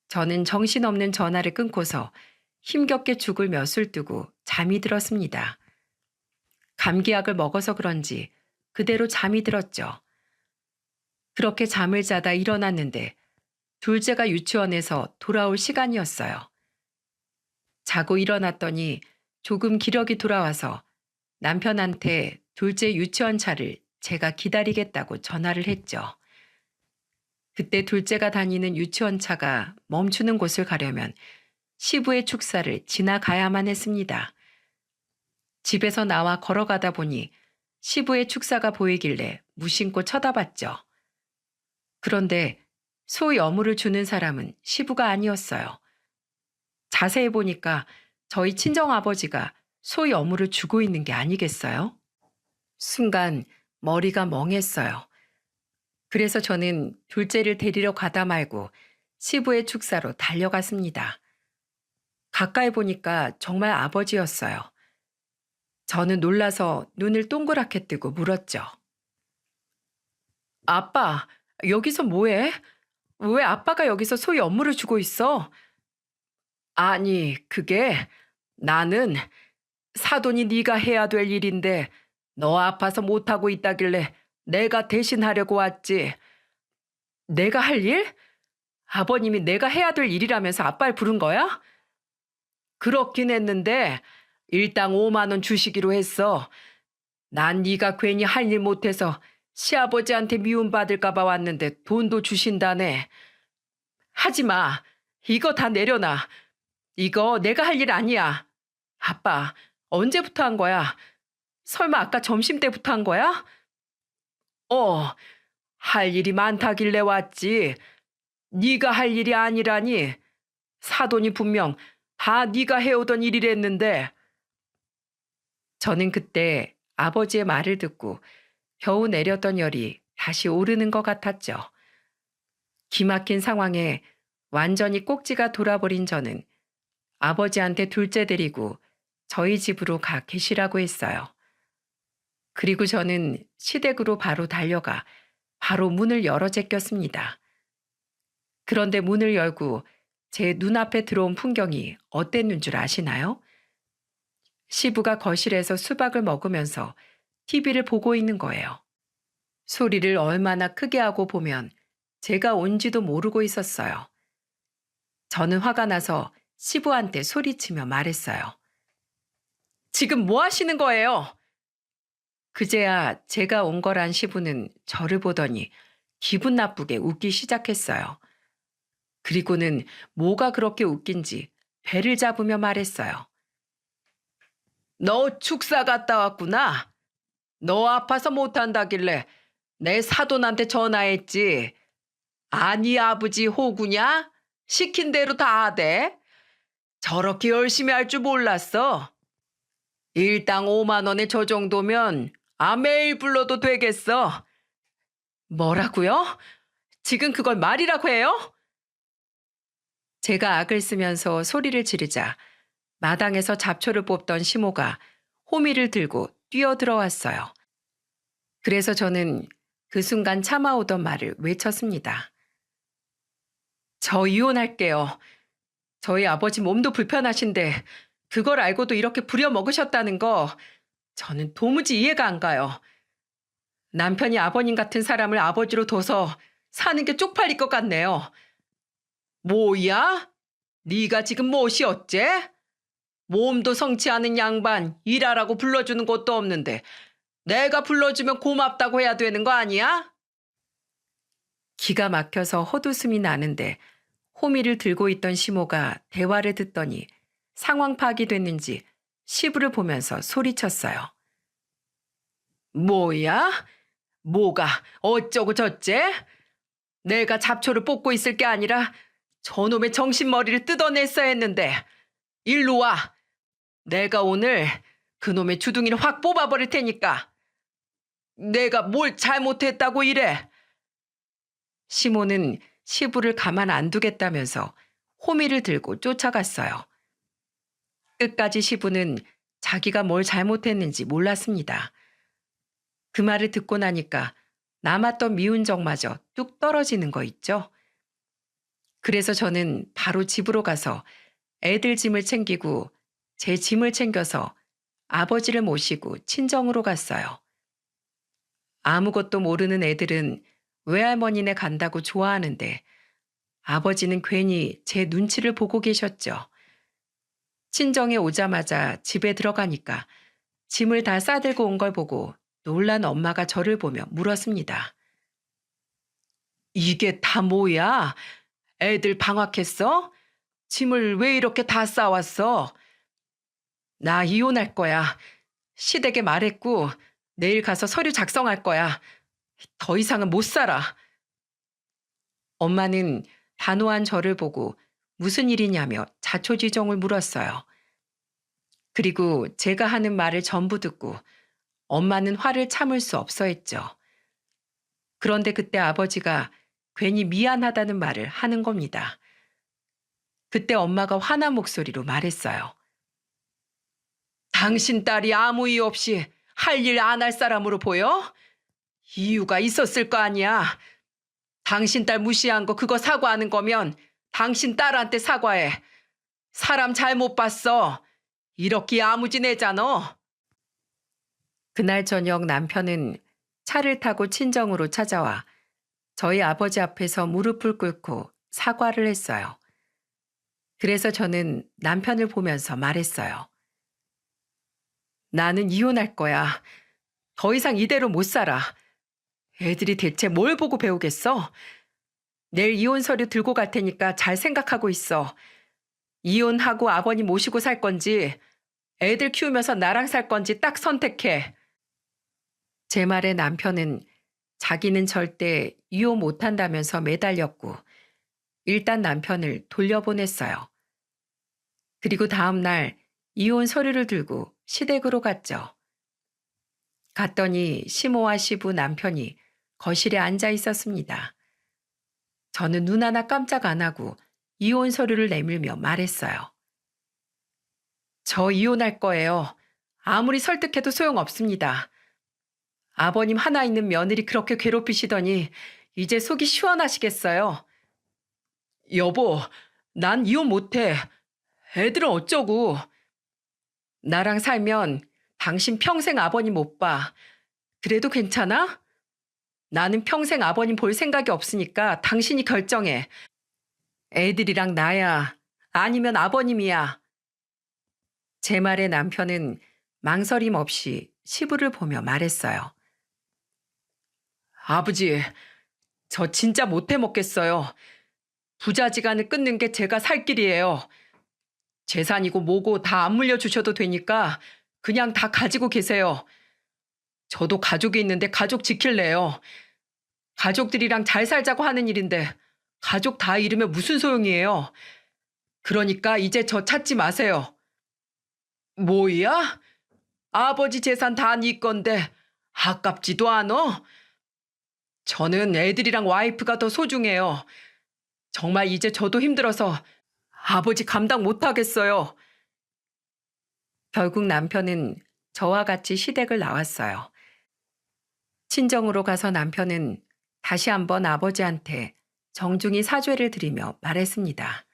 S1: 저는 정신없는 전화를 끊고서 힘겹게 죽을 몇을 두고 잠이 들었습니다. 감기약을 먹어서 그런지 그대로 잠이 들었죠. 그렇게 잠을 자다 일어났는데 둘째가 유치원에서 돌아올 시간이었어요. 자고 일어났더니 조금 기력이 돌아와서 남편한테 둘째 유치원 차를 제가 기다리겠다고 전화를 했죠. 그때 둘째가 다니는 유치원 차가 멈추는 곳을 가려면 시부의 축사를 지나가야만 했습니다. 집에서 나와 걸어가다 보니 시부의 축사가 보이길래 무심코 쳐다봤죠. 그런데 소 여물을 주는 사람은 시부가 아니었어요. 자세히 보니까 저희 친정아버지가 소 여물을 주고 있는 게 아니겠어요? 순간 머리가 멍했어요. 그래서 저는 둘째를 데리러 가다 말고 시부의 축사로 달려갔습니다. 가까이 보니까 정말 아버지였어요. 저는 놀라서 눈을 동그랗게 뜨고 물었죠. 아빠, 여기서 뭐해? 왜 아빠가 여기서 소의 업무를 주고 있어? 아니, 그게 나는 사돈이 네가 해야 될 일인데 너 아파서 못하고 있다길래 내가 대신하려고 왔지. 내가 할 일? 아버님이 내가 해야 될 일이라면서 아빠를 부른 거야? 그렇긴 했는데 일당 5만 원 주시기로 했어. 난 네가 괜히 할 일 못해서 시아버지한테 미움받을까 봐 왔는데 돈도 주신다네. 하지 마. 이거 다 내려놔. 이거 내가 할 일 아니야. 아빠, 언제부터 한 거야? 설마 아까 점심 때부터 한 거야? 할 일이 많다길래 왔지. 네가 할 일이 아니라니. 사돈이 분명 다 네가 해오던 일이랬는데. 저는 그때 아버지의 말을 듣고 겨우 내렸던 열이 다시 오르는 것 같았죠. 기막힌 상황에 완전히 꼭지가 돌아버린 저는 아버지한테 둘째 데리고 저희 집으로 가 계시라고 했어요. 그리고 저는 시댁으로 바로 달려가 바로 문을 열어 제꼈습니다. 그런데 문을 열고 제 눈앞에 들어온 풍경이 어땠는 줄 아시나요? 시부가 거실에서 수박을 먹으면서 TV를 보고 있는 거예요. 소리를 얼마나 크게 하고 보면 제가 온지도 모르고 있었어요. 저는 화가 나서 시부한테 소리치며 말했어요. 지금 뭐 하시는 거예요? 그제야 제가 온 거란 시부는 저를 보더니 기분 나쁘게 웃기 시작했어요. 그리고는 뭐가 그렇게 웃긴지 배를 잡으며 말했어요. 너 축사 갔다 왔구나. 너 아파서 못한다길래 내 사돈한테 전화했지. 아니 아버지 호구냐? 시킨 대로 다 하대. 저렇게 열심히 할 줄 몰랐어. 일당 5만 원에 저 정도면 매일 불러도 되겠어. 뭐라고요? 지금 그걸 말이라고 해요? 제가 악을 쓰면서 소리를 지르자 마당에서 잡초를 뽑던 시모가 호미를 들고 뛰어들어왔어요. 그래서 저는 그 순간 참아오던 말을 외쳤습니다. 저 이혼할게요. 저희 아버지 몸도 불편하신데 그걸 알고도 이렇게 부려먹으셨다는 거 저는 도무지 이해가 안 가요. 남편이 아버님 같은 사람을 아버지로 둬서 사는 게 쪽팔릴 것 같네요. 뭐야? 네가 지금 무엇이 어째? 몸도 성치 않은 양반 일하라고 불러주는 것도 없는데 내가 불러주면 고맙다고 해야 되는 거 아니야? 기가 막혀서 헛웃음이 나는데 호미를 들고 있던 시모가 대화를 듣더니 상황 파악이 됐는지 시부를 보면서 소리쳤어요. 뭐야? 뭐가 어쩌고 저째? 내가 잡초를 뽑고 있을 게 아니라 저놈의 정신머리를 뜯어냈어야 했는데 일로 와. 내가 오늘 그놈의 주둥이를 확 뽑아버릴 테니까. 내가 뭘 잘못했다고 이래? 시모는 시부를 가만 안 두겠다면서 호미를 들고 쫓아갔어요. 끝까지 시부는 자기가 뭘 잘못했는지 몰랐습니다. 그 말을 듣고 나니까 남았던 미운 정마저 뚝 떨어지는 거 있죠? 그래서 저는 바로 집으로 가서 애들 짐을 챙기고 제 짐을 챙겨서 아버지를 모시고 친정으로 갔어요. 아무것도 모르는 애들은 외할머니네 간다고 좋아하는데 아버지는 괜히 제 눈치를 보고 계셨죠. 친정에 오자마자 집에 들어가니까 짐을 다 싸들고 온 걸 보고 놀란 엄마가 저를 보며 물었습니다. 이게 다 뭐야? 애들 방학했어? 짐을 왜 이렇게 다 싸왔어? 나 이혼할 거야. 시댁에 말했고 내일 가서 서류 작성할 거야. 더 이상은 못 살아. 엄마는 단호한 저를 보고 무슨 일이냐며 자초지종을 물었어요. 그리고 제가 하는 말을 전부 듣고 엄마는 화를 참을 수 없어 했죠. 그런데 그때 아버지가 괜히 미안하다는 말을 하는 겁니다. 그때 엄마가 화난 목소리로 말했어요. 당신 딸이 아무 이유 없이 할 일 안 할 사람으로 보여? 이유가 있었을 거 아니야. 당신 딸 무시한 거 그거 사과하는 거면 당신 딸한테 사과해. 사람 잘못 봤어. 이렇게 야무지내잖아. 그날 저녁 남편은 차를 타고 친정으로 찾아와 저희 아버지 앞에서 무릎을 꿇고 사과를 했어요. 그래서 저는 남편을 보면서 말했어요. 나는 이혼할 거야. 더 이상 이대로 못 살아. 애들이 대체 뭘 보고 배우겠어? 내일 이혼 서류 들고 갈 테니까 잘 생각하고 있어. 이혼하고 아버님 모시고 살 건지 애들 키우면서 나랑 살 건지 딱 선택해. 제 말에 남편은 자기는 절대 이혼 못한다면서 매달렸고 일단 남편을 돌려보냈어요. 그리고 다음 날 이혼 서류를 들고 시댁으로 갔죠. 갔더니 시모와 시부 남편이 거실에 앉아 있었습니다. 저는 눈 하나 깜짝 안 하고 이혼 서류를 내밀며 말했어요. 저 이혼할 거예요. 아무리 설득해도 소용없습니다. 아버님 하나 있는 며느리 그렇게 괴롭히시더니 이제 속이 시원하시겠어요. 여보, 난 이혼 못해. 애들은 어쩌고. 나랑 살면 당신 평생 아버님 못 봐. 그래도 괜찮아? 나는 평생 아버님 볼 생각이 없으니까 당신이 결정해. 애들이랑 나야. 아니면 아버님이야. 제 말에 남편은 망설임 없이 시부를 보며 말했어요. 아버지, 저 진짜 못해 먹겠어요. 부자지간을 끊는 게 제가 살 길이에요. 재산이고 뭐고 다 안 물려주셔도 되니까 그냥 다 가지고 계세요. 저도 가족이 있는데 가족 지킬래요. 가족들이랑 잘 살자고 하는 일인데 가족 다 잃으면 무슨 소용이에요. 그러니까 이제 저 찾지 마세요. 뭐야? 아버지 재산 다 네 건데 아깝지도 않어? 저는 애들이랑 와이프가 더 소중해요. 정말 이제 저도 힘들어서 아버지 감당 못하겠어요. 결국 남편은 저와 같이 시댁을 나왔어요. 친정으로 가서 남편은 다시 한번 아버지한테 정중히 사죄를 드리며 말했습니다.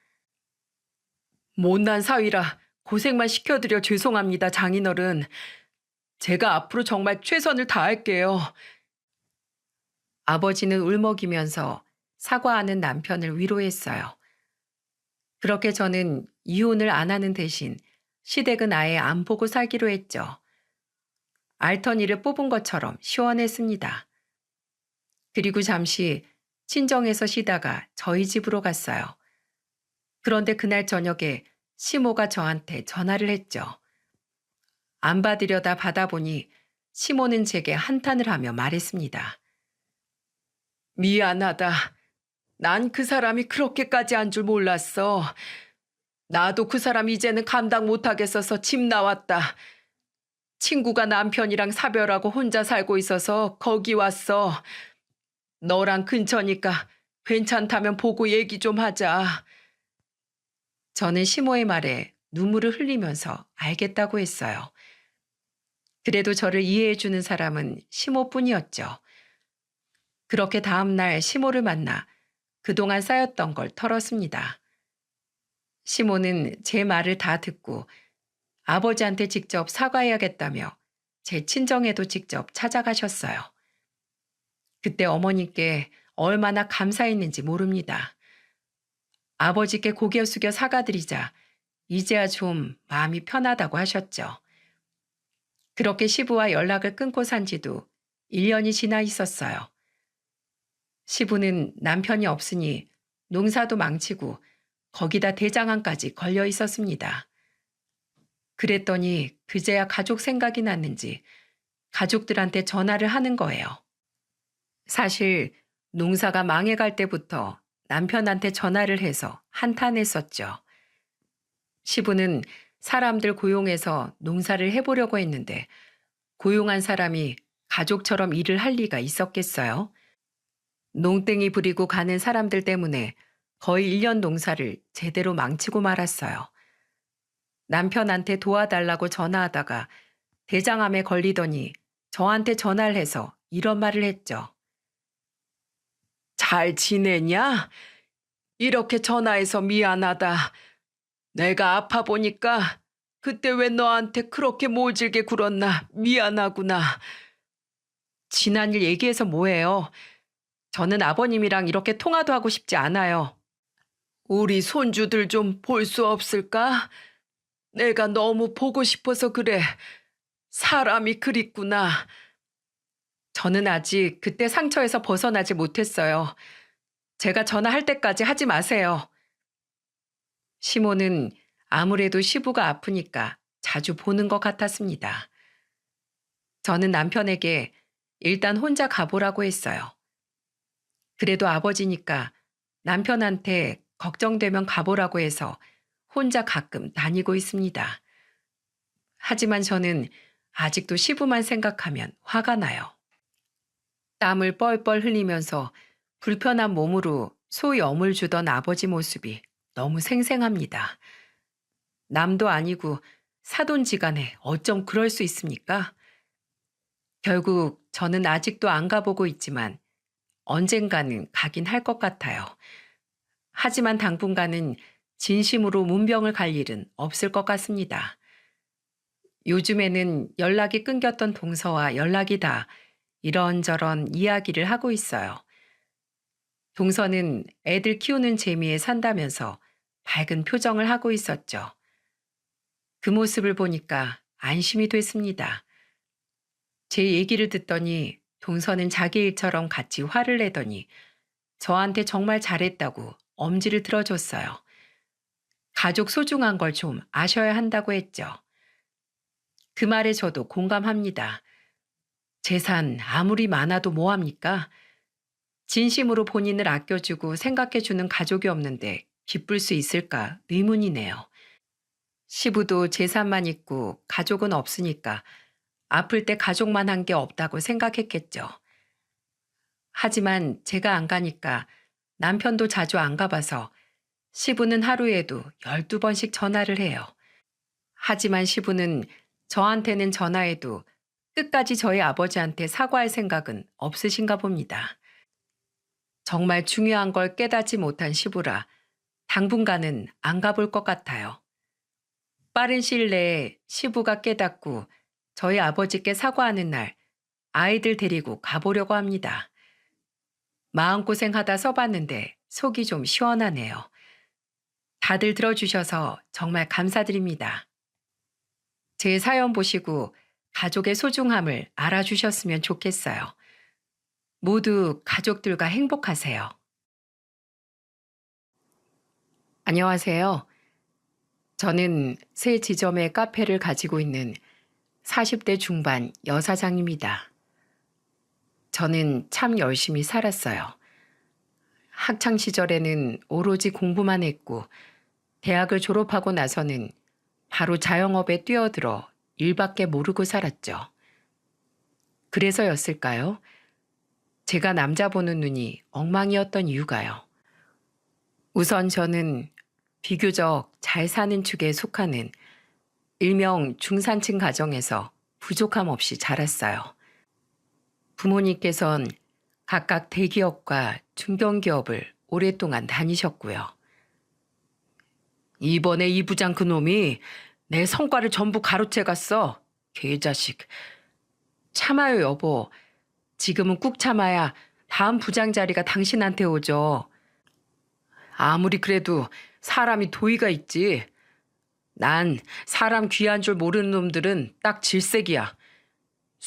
S1: 못난 사위라 고생만 시켜드려 죄송합니다, 장인어른. 제가 앞으로 정말 최선을 다할게요. 아버지는 울먹이면서 사과하는 남편을 위로했어요. 그렇게 저는 이혼을 안 하는 대신 시댁은 아예 안 보고 살기로 했죠. 알턴이를 뽑은 것처럼 시원했습니다. 그리고 잠시 친정에서 쉬다가 저희 집으로 갔어요. 그런데 그날 저녁에 시모가 저한테 전화를 했죠. 안 받으려다 받아보니 시모는 제게 한탄을 하며 말했습니다. 미안하다. 난 그 사람이 그렇게까지 한 줄 몰랐어. 나도 그 사람 이제는 감당 못하겠어서 집 나왔다. 친구가 남편이랑 사별하고 혼자 살고 있어서 거기 왔어. 너랑 근처니까 괜찮다면 보고 얘기 좀 하자. 저는 시모의 말에 눈물을 흘리면서 알겠다고 했어요. 그래도 저를 이해해주는 사람은 시모뿐이었죠. 그렇게 다음 날 시모를 만나 그동안 쌓였던 걸 털었습니다. 시모는 제 말을 다 듣고 아버지한테 직접 사과해야겠다며 제 친정에도 직접 찾아가셨어요. 그때 어머니께 얼마나 감사했는지 모릅니다. 아버지께 고개 숙여 사과드리자 이제야 좀 마음이 편하다고 하셨죠. 그렇게 시부와 연락을 끊고 산 지도 1년이 지나 있었어요. 시부는 남편이 없으니 농사도 망치고 거기다 대장암까지 걸려 있었습니다. 그랬더니 그제야 가족 생각이 났는지 가족들한테 전화를 하는 거예요. 사실 농사가 망해갈 때부터 남편한테 전화를 해서 한탄했었죠. 시부는 사람들 고용해서 농사를 해보려고 했는데 고용한 사람이 가족처럼 일을 할 리가 있었겠어요? 농땡이 부리고 가는 사람들 때문에 거의 1년 농사를 제대로 망치고 말았어요. 남편한테 도와달라고 전화하다가 대장암에 걸리더니 저한테 전화를 해서 이런 말을 했죠. 잘 지내냐? 이렇게 전화해서 미안하다. 내가 아파 보니까 그때 왜 너한테 그렇게 모질게 굴었나 미안하구나. 지난 일 얘기해서 뭐해요? 저는 아버님이랑 이렇게 통화도 하고 싶지 않아요. 우리 손주들 좀 볼 수 없을까? 내가 너무 보고 싶어서 그래. 사람이 그립구나. 저는 아직 그때 상처에서 벗어나지 못했어요. 제가 전화할 때까지 하지 마세요. 시모는 아무래도 시부가 아프니까 자주 보는 것 같았습니다. 저는 남편에게 일단 혼자 가보라고 했어요. 그래도 아버지니까 남편한테 걱정되면 가보라고 해서 혼자 가끔 다니고 있습니다. 하지만 저는 아직도 시부만 생각하면 화가 나요. 땀을 뻘뻘 흘리면서 불편한 몸으로 소위 엄을 주던 아버지 모습이 너무 생생합니다. 남도 아니고 사돈지간에 어쩜 그럴 수 있습니까? 결국 저는 아직도 안 가보고 있지만 언젠가는 가긴 할 것 같아요. 하지만 당분간은 진심으로 문병을 갈 일은 없을 것 같습니다. 요즘에는 연락이 끊겼던 동서와 연락이 다 이런저런 이야기를 하고 있어요. 동서는 애들 키우는 재미에 산다면서 밝은 표정을 하고 있었죠. 그 모습을 보니까 안심이 됐습니다. 제 얘기를 듣더니 동서는 자기 일처럼 같이 화를 내더니 저한테 정말 잘했다고 엄지를 들어줬어요. 가족 소중한 걸 좀 아셔야 한다고 했죠. 그 말에 저도 공감합니다. 재산 아무리 많아도 뭐합니까? 진심으로 본인을 아껴주고 생각해주는 가족이 없는데 기쁠 수 있을까 의문이네요. 시부도 재산만 있고 가족은 없으니까 아플 때 가족만 한 게 없다고 생각했겠죠. 하지만 제가 안 가니까 남편도 자주 안 가봐서 시부는 하루에도 12번씩 전화를 해요. 하지만 시부는 저한테는 전화해도 끝까지 저희 아버지한테 사과할 생각은 없으신가 봅니다. 정말 중요한 걸 깨닫지 못한 시부라 당분간은 안 가볼 것 같아요. 빠른 시일 내에 시부가 깨닫고 저희 아버지께 사과하는 날 아이들 데리고 가보려고 합니다. 마음고생하다 써봤는데 속이 좀 시원하네요. 다들 들어주셔서 정말 감사드립니다. 제 사연 보시고 가족의 소중함을 알아주셨으면 좋겠어요. 모두 가족들과 행복하세요. 안녕하세요. 저는 새 지점의 카페를 가지고 있는 40대 중반 여사장입니다. 저는 참 열심히 살았어요. 학창 시절에는 오로지 공부만 했고 대학을 졸업하고 나서는 바로 자영업에 뛰어들어 일밖에 모르고 살았죠. 그래서였을까요? 제가 남자 보는 눈이 엉망이었던 이유가요. 우선 저는 비교적 잘 사는 축에 속하는 일명 중산층 가정에서 부족함 없이 자랐어요. 부모님께선 각각 대기업과 중견기업을 오랫동안 다니셨고요. 이번에 이 부장 그놈이 내 성과를 전부 가로채 갔어. 개자식. 참아요, 여보. 지금은 꾹 참아야 다음 부장 자리가 당신한테 오죠. 아무리 그래도 사람이 도의가 있지. 난 사람 귀한 줄 모르는 놈들은 딱 질색이야.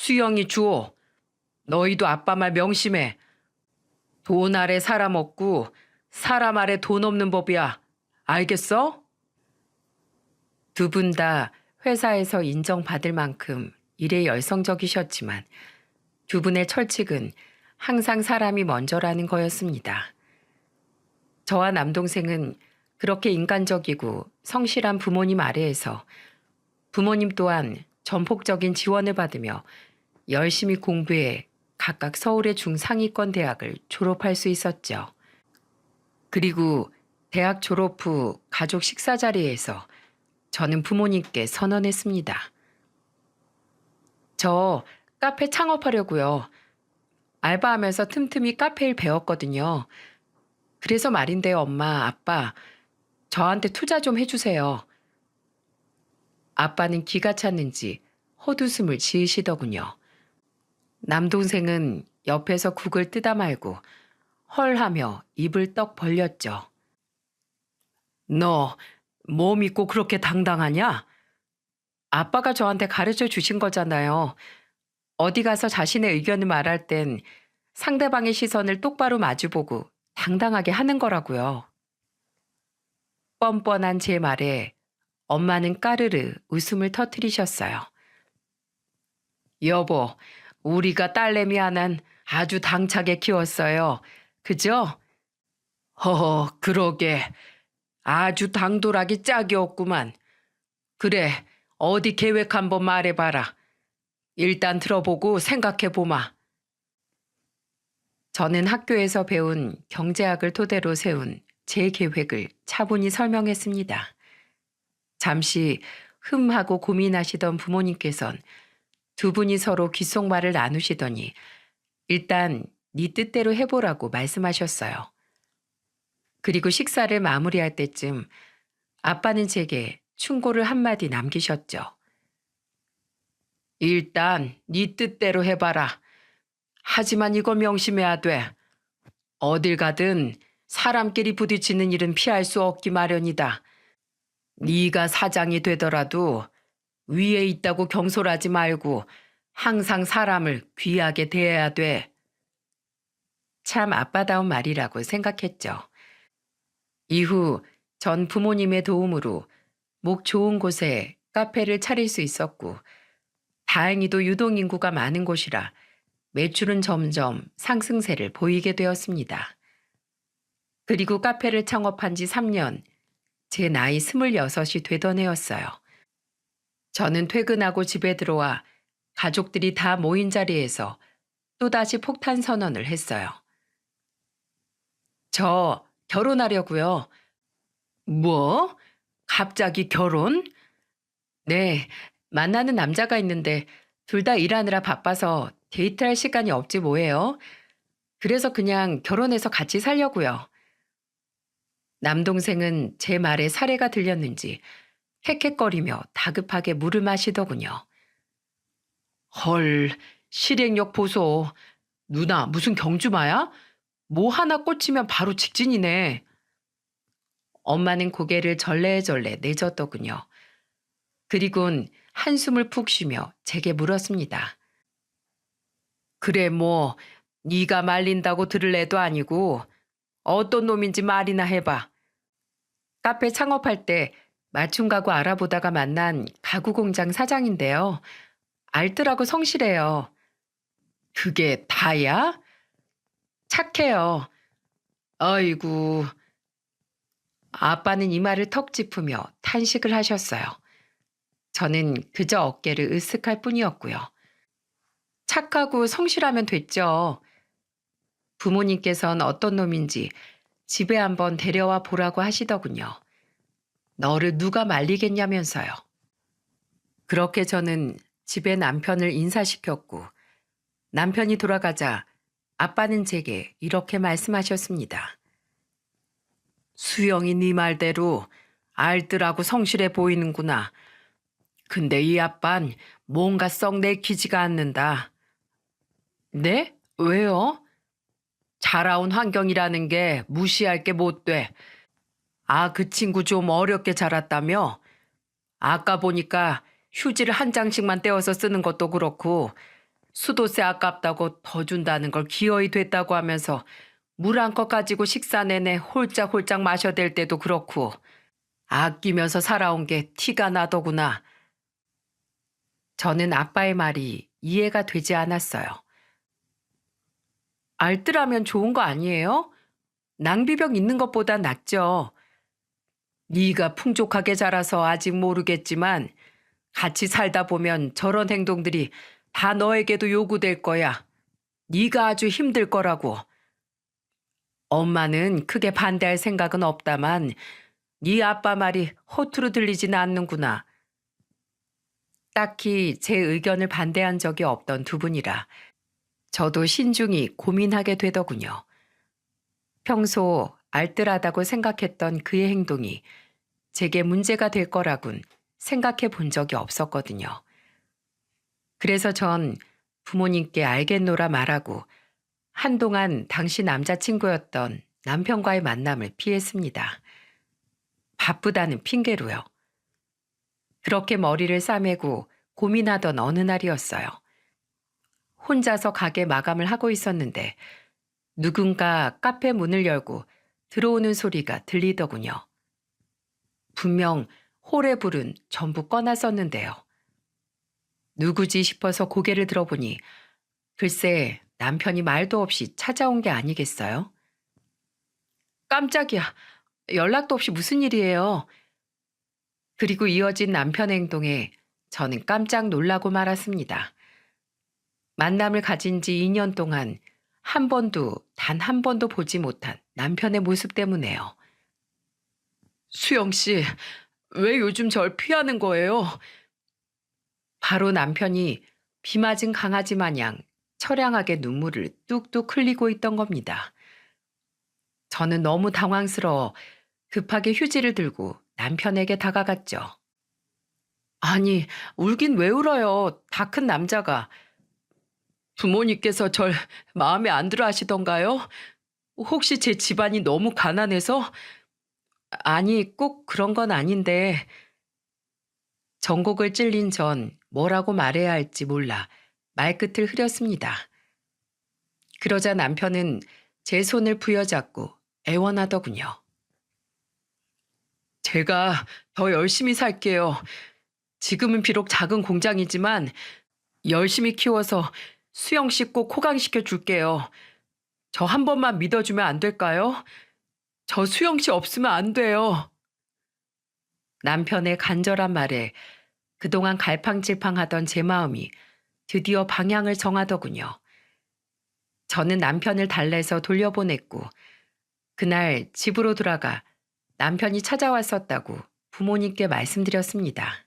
S1: 수영이 주호. 너희도 아빠 말 명심해. 돈 아래 사람 없고 사람 아래 돈 없는 법이야. 알겠어? 두 분 다 회사에서 인정받을 만큼 일에 열성적이셨지만 두 분의 철칙은 항상 사람이 먼저라는 거였습니다. 저와 남동생은 그렇게 인간적이고 성실한 부모님 아래에서 부모님 또한 전폭적인 지원을 받으며 열심히 공부해 각각 서울의 중상위권 대학을 졸업할 수 있었죠. 그리고 대학 졸업 후 가족 식사 자리에서 저는 부모님께 선언했습니다. 저 카페 창업하려고요. 알바하면서 틈틈이 카페 일 배웠거든요. 그래서 말인데요, 엄마, 아빠. 저한테 투자 좀 해주세요. 아빠는 기가 찼는지 헛웃음을 지으시더군요. 남동생은 옆에서 국을 뜨다 말고 헐하며 입을 떡 벌렸죠. 너 뭐 믿고 그렇게 당당하냐? 아빠가 저한테 가르쳐 주신 거잖아요. 어디 가서 자신의 의견을 말할 땐 상대방의 시선을 똑바로 마주보고 당당하게 하는 거라고요. 뻔뻔한 제 말에 엄마는 까르르 웃음을 터뜨리셨어요. 여보, 우리가 딸내미 하나는 아주 당차게 키웠어요. 그죠? 허허, 그러게. 아주 당돌하기 짝이 없구만. 그래, 어디 계획 한번 말해봐라. 일단 들어보고 생각해보마. 저는 학교에서 배운 경제학을 토대로 세운 제 계획을 차분히 설명했습니다. 잠시 흠하고 고민하시던 부모님께선 두 분이 서로 귓속말을 나누시더니 일단 네 뜻대로 해보라고 말씀하셨어요. 그리고 식사를 마무리할 때쯤 아빠는 제게 충고를 한마디 남기셨죠. 일단 네 뜻대로 해봐라. 하지만 이거 명심해야 돼. 어딜 가든 사람끼리 부딪히는 일은 피할 수 없기 마련이다. 네가 사장이 되더라도 위에 있다고 경솔하지 말고 항상 사람을 귀하게 대해야 돼. 참 아빠다운 말이라고 생각했죠. 이후 전 부모님의 도움으로 목 좋은 곳에 카페를 차릴 수 있었고 다행히도 유동인구가 많은 곳이라 매출은 점점 상승세를 보이게 되었습니다. 그리고 카페를 창업한 지 3년, 제 나이 26이 되던 해였어요. 저는 퇴근하고 집에 들어와 가족들이 다 모인 자리에서 또다시 폭탄 선언을 했어요. 저 결혼하려고요. 뭐? 갑자기 결혼? 네, 만나는 남자가 있는데 둘 다 일하느라 바빠서 데이트할 시간이 없지 뭐예요. 그래서 그냥 결혼해서 같이 살려고요. 남동생은 제 말에 사례가 들렸는지 헥헥거리며 다급하게 물을 마시더군요. 헐, 실행력 보소. 누나 무슨 경주마야? 뭐 하나 꽂히면 바로 직진이네. 엄마는 고개를 절레절레 내젓더군요. 그리곤 한숨을 푹 쉬며 제게 물었습니다. 그래 뭐 네가 말린다고 들을 애도 아니고 어떤 놈인지 말이나 해봐. 카페 창업할 때 맞춤 가구 알아보다가 만난 가구 공장 사장인데요. 알뜰하고 성실해요. 그게 다야? 착해요. 아이고. 아빠는 이마를 턱 짚으며 탄식을 하셨어요. 저는 그저 어깨를 으쓱할 뿐이었고요. 착하고 성실하면 됐죠. 부모님께선 어떤 놈인지 집에 한번 데려와 보라고 하시더군요. 너를 누가 말리겠냐면서요. 그렇게 저는 집에 남편을 인사시켰고 남편이 돌아가자 아빠는 제게 이렇게 말씀하셨습니다. 수영이 네 말대로 알뜰하고 성실해 보이는구나. 근데 이 아빤 뭔가 썩 내키지가 않는다. 네? 왜요? 자라온 환경이라는 게 무시할 게 못 돼. 아, 그 친구 좀 어렵게 자랐다며? 아까 보니까 휴지를 한 장씩만 떼어서 쓰는 것도 그렇고 수도세 아깝다고 더 준다는 걸 기어이 됐다고 하면서 물 한 컵 가지고 식사 내내 홀짝홀짝 마셔댈 때도 그렇고 아끼면서 살아온 게 티가 나더구나. 저는 아빠의 말이 이해가 되지 않았어요. 알뜰하면 좋은 거 아니에요? 낭비병 있는 것보다 낫죠. 네가 풍족하게 자라서 아직 모르겠지만 같이 살다 보면 저런 행동들이 다 너에게도 요구될 거야. 네가 아주 힘들 거라고. 엄마는 크게 반대할 생각은 없다만 네 아빠 말이 허투루 들리지는 않는구나. 딱히 제 의견을 반대한 적이 없던 두 분이라 저도 신중히 고민하게 되더군요. 평소 알뜰하다고 생각했던 그의 행동이 제게 문제가 될 거라곤 생각해 본 적이 없었거든요. 그래서 전 부모님께 알겠노라 말하고 한동안 당시 남자친구였던 남편과의 만남을 피했습니다. 바쁘다는 핑계로요. 그렇게 머리를 싸매고 고민하던 어느 날이었어요. 혼자서 가게 마감을 하고 있었는데 누군가 카페 문을 열고 들어오는 소리가 들리더군요. 분명 홀에 불은 전부 꺼놨었는데요. 누구지 싶어서 고개를 들어보니 글쎄 남편이 말도 없이 찾아온 게 아니겠어요? 깜짝이야. 연락도 없이 무슨 일이에요? 그리고 이어진 남편 행동에 저는 깜짝 놀라고 말았습니다. 만남을 가진 지 2년 동안 한 번도, 단 한 번도 보지 못한 남편의 모습 때문에요. 수영 씨, 왜 요즘 절 피하는 거예요? 바로 남편이 비 맞은 강아지 마냥 처량하게 눈물을 뚝뚝 흘리고 있던 겁니다. 저는 너무 당황스러워 급하게 휴지를 들고 남편에게 다가갔죠. 아니, 울긴 왜 울어요? 다 큰 남자가. 부모님께서 절 마음에 안 들어 하시던가요? 혹시 제 집안이 너무 가난해서? 아니, 꼭 그런 건 아닌데. 전곡을 찔린 전 뭐라고 말해야 할지 몰라 말끝을 흐렸습니다. 그러자 남편은 제 손을 부여잡고 애원하더군요. 제가 더 열심히 살게요. 지금은 비록 작은 공장이지만 열심히 키워서 수영 씨 꼭 호강시켜 줄게요. 저 한 번만 믿어주면 안 될까요? 저 수영 씨 없으면 안 돼요. 남편의 간절한 말에 그동안 갈팡질팡하던 제 마음이 드디어 방향을 정하더군요. 저는 남편을 달래서 돌려보냈고 그날 집으로 돌아가 남편이 찾아왔었다고 부모님께 말씀드렸습니다.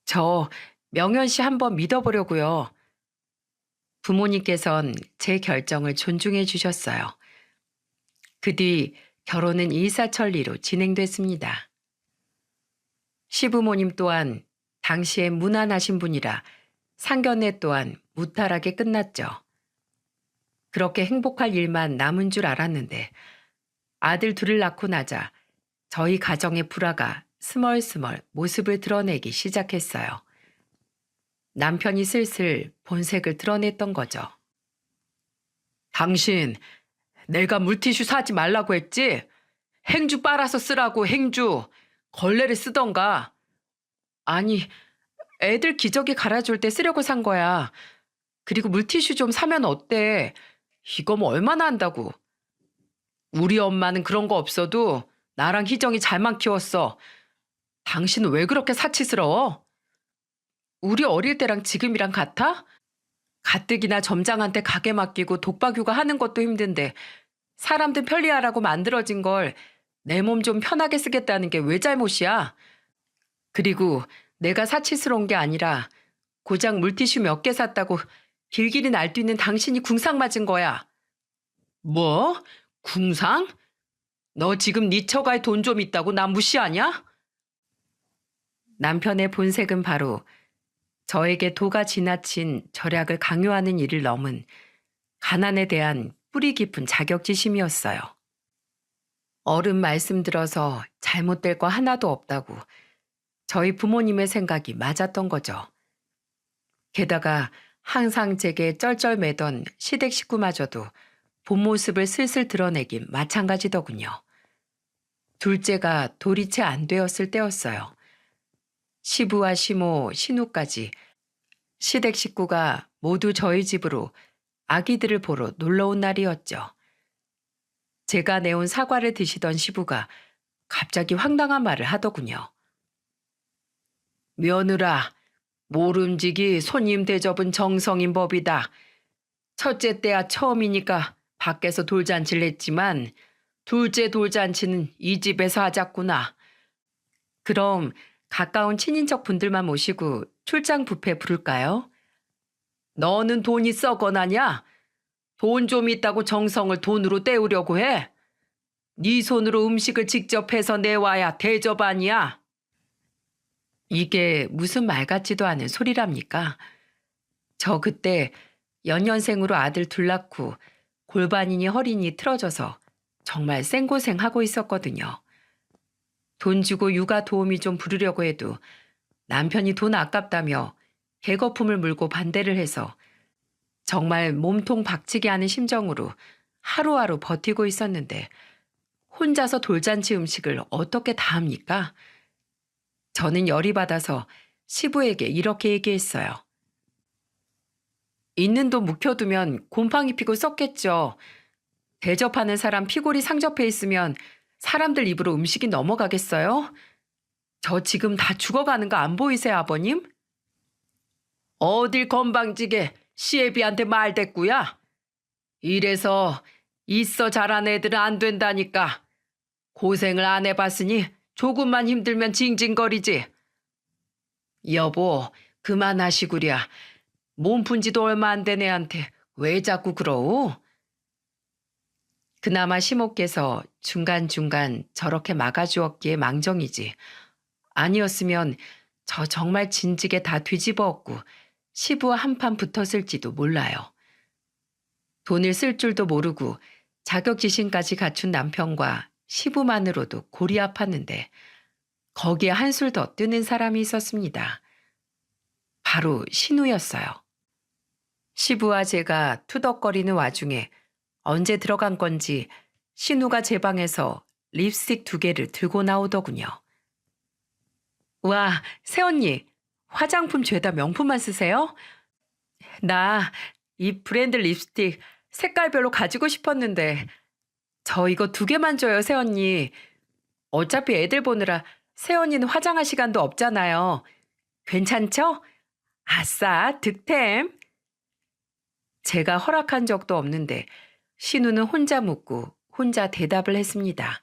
S1: 저 명현 씨 한번 믿어보려고요. 부모님께선 제 결정을 존중해 주셨어요. 그 뒤 결혼은 일사천리로 진행됐습니다. 시부모님 또한 당시에 무난하신 분이라 상견례 또한 무탈하게 끝났죠. 그렇게 행복할 일만 남은 줄 알았는데 아들 둘을 낳고 나자 저희 가정의 불화가 스멀스멀 모습을 드러내기 시작했어요. 남편이 슬슬 본색을 드러냈던 거죠. 당신, 내가 물티슈 사지 말라고 했지? 행주 빨아서 쓰라고 행주. 걸레를 쓰던가. 아니, 애들 기저귀 갈아줄 때 쓰려고 산 거야. 그리고 물티슈 좀 사면 어때? 이거 뭐 얼마나 한다고. 우리 엄마는 그런 거 없어도 나랑 희정이 잘만 키웠어. 당신은 왜 그렇게 사치스러워? 우리 어릴 때랑 지금이랑 같아? 가뜩이나 점장한테 가게 맡기고 독박육아 하는 것도 힘든데 사람들 편리하라고 만들어진 걸 내 몸 좀 편하게 쓰겠다는 게 왜 잘못이야? 그리고 내가 사치스러운 게 아니라 고작 물티슈 몇 개 샀다고 길길이 날뛰는 당신이 궁상 맞은 거야. 뭐? 궁상? 너 지금 네 처가에 돈 좀 있다고 나 무시하냐? 남편의 본색은 바로 저에게 도가 지나친 절약을 강요하는 일을 넘은 가난에 대한 뿌리 깊은 자격지심이었어요. 어른 말씀 들어서 잘못될 거 하나도 없다고 저희 부모님의 생각이 맞았던 거죠. 게다가 항상 제게 쩔쩔매던 시댁 식구마저도 본 모습을 슬슬 드러내긴 마찬가지더군요. 둘째가 돌이 채 안 되었을 때였어요. 시부와 시모, 시누까지 시댁 식구가 모두 저희 집으로 아기들을 보러 놀러 온 날이었죠. 제가 내온 사과를 드시던 시부가 갑자기 황당한 말을 하더군요. 며느라, 모름지기 손님 대접은 정성인 법이다. 첫째 때야 처음이니까 밖에서 돌잔치를 했지만 둘째 돌잔치는 이 집에서 하자꾸나. 그럼 가까운 친인척 분들만 모시고 출장 뷔페 부를까요? 너는 돈이 썩어나냐? 돈 좀 있다고 정성을 돈으로 때우려고 해? 네 손으로 음식을 직접 해서 내와야 대접 아니야? 이게 무슨 말 같지도 않은 소리랍니까? 저 그때 연년생으로 아들 둘 낳고 골반이니 허리니 틀어져서 정말 생고생하고 있었거든요. 돈 주고 육아 도우미 좀 부르려고 해도 남편이 돈 아깝다며 개거품을 물고 반대를 해서 정말 몸통 박치게 하는 심정으로 하루하루 버티고 있었는데 혼자서 돌잔치 음식을 어떻게 다 합니까? 저는 열이 받아서 시부에게 이렇게 얘기했어요. 있는 돈 묵혀두면 곰팡이 피고 썩겠죠. 대접하는 사람 피골이 상접해 있으면 사람들 입으로 음식이 넘어가겠어요? 저 지금 다 죽어가는 거 안 보이세요, 아버님? 어딜 건방지게 시애비한테 말대꾸야? 이래서 있어 자란 애들은 안 된다니까. 고생을 안 해봤으니 조금만 힘들면 징징거리지. 여보, 그만하시구랴. 몸 푼 지도 얼마 안 된 애한테 왜 자꾸 그러오? 그나마 시모께서 중간중간 저렇게 막아주었기에 망정이지. 아니었으면 저 정말 진지게 다 뒤집어 엎고 시부와 한판 붙었을지도 몰라요. 돈을 쓸 줄도 모르고 자격지심까지 갖춘 남편과 시부만으로도 골이 아팠는데 거기에 한술 더 뜨는 사람이 있었습니다. 바로 신우였어요. 시부와 제가 투덕거리는 와중에 언제 들어간 건지 신우가 제 방에서 립스틱 2개를 들고 나오더군요. 와, 새언니, 화장품 죄다 명품만 쓰세요? 나 이 브랜드 립스틱 색깔별로 가지고 싶었는데 저 이거 2개만 줘요, 새언니. 어차피 애들 보느라 새언니는 화장할 시간도 없잖아요. 괜찮죠? 아싸, 득템. 제가 허락한 적도 없는데 신우는 혼자 묻고 혼자 대답을 했습니다.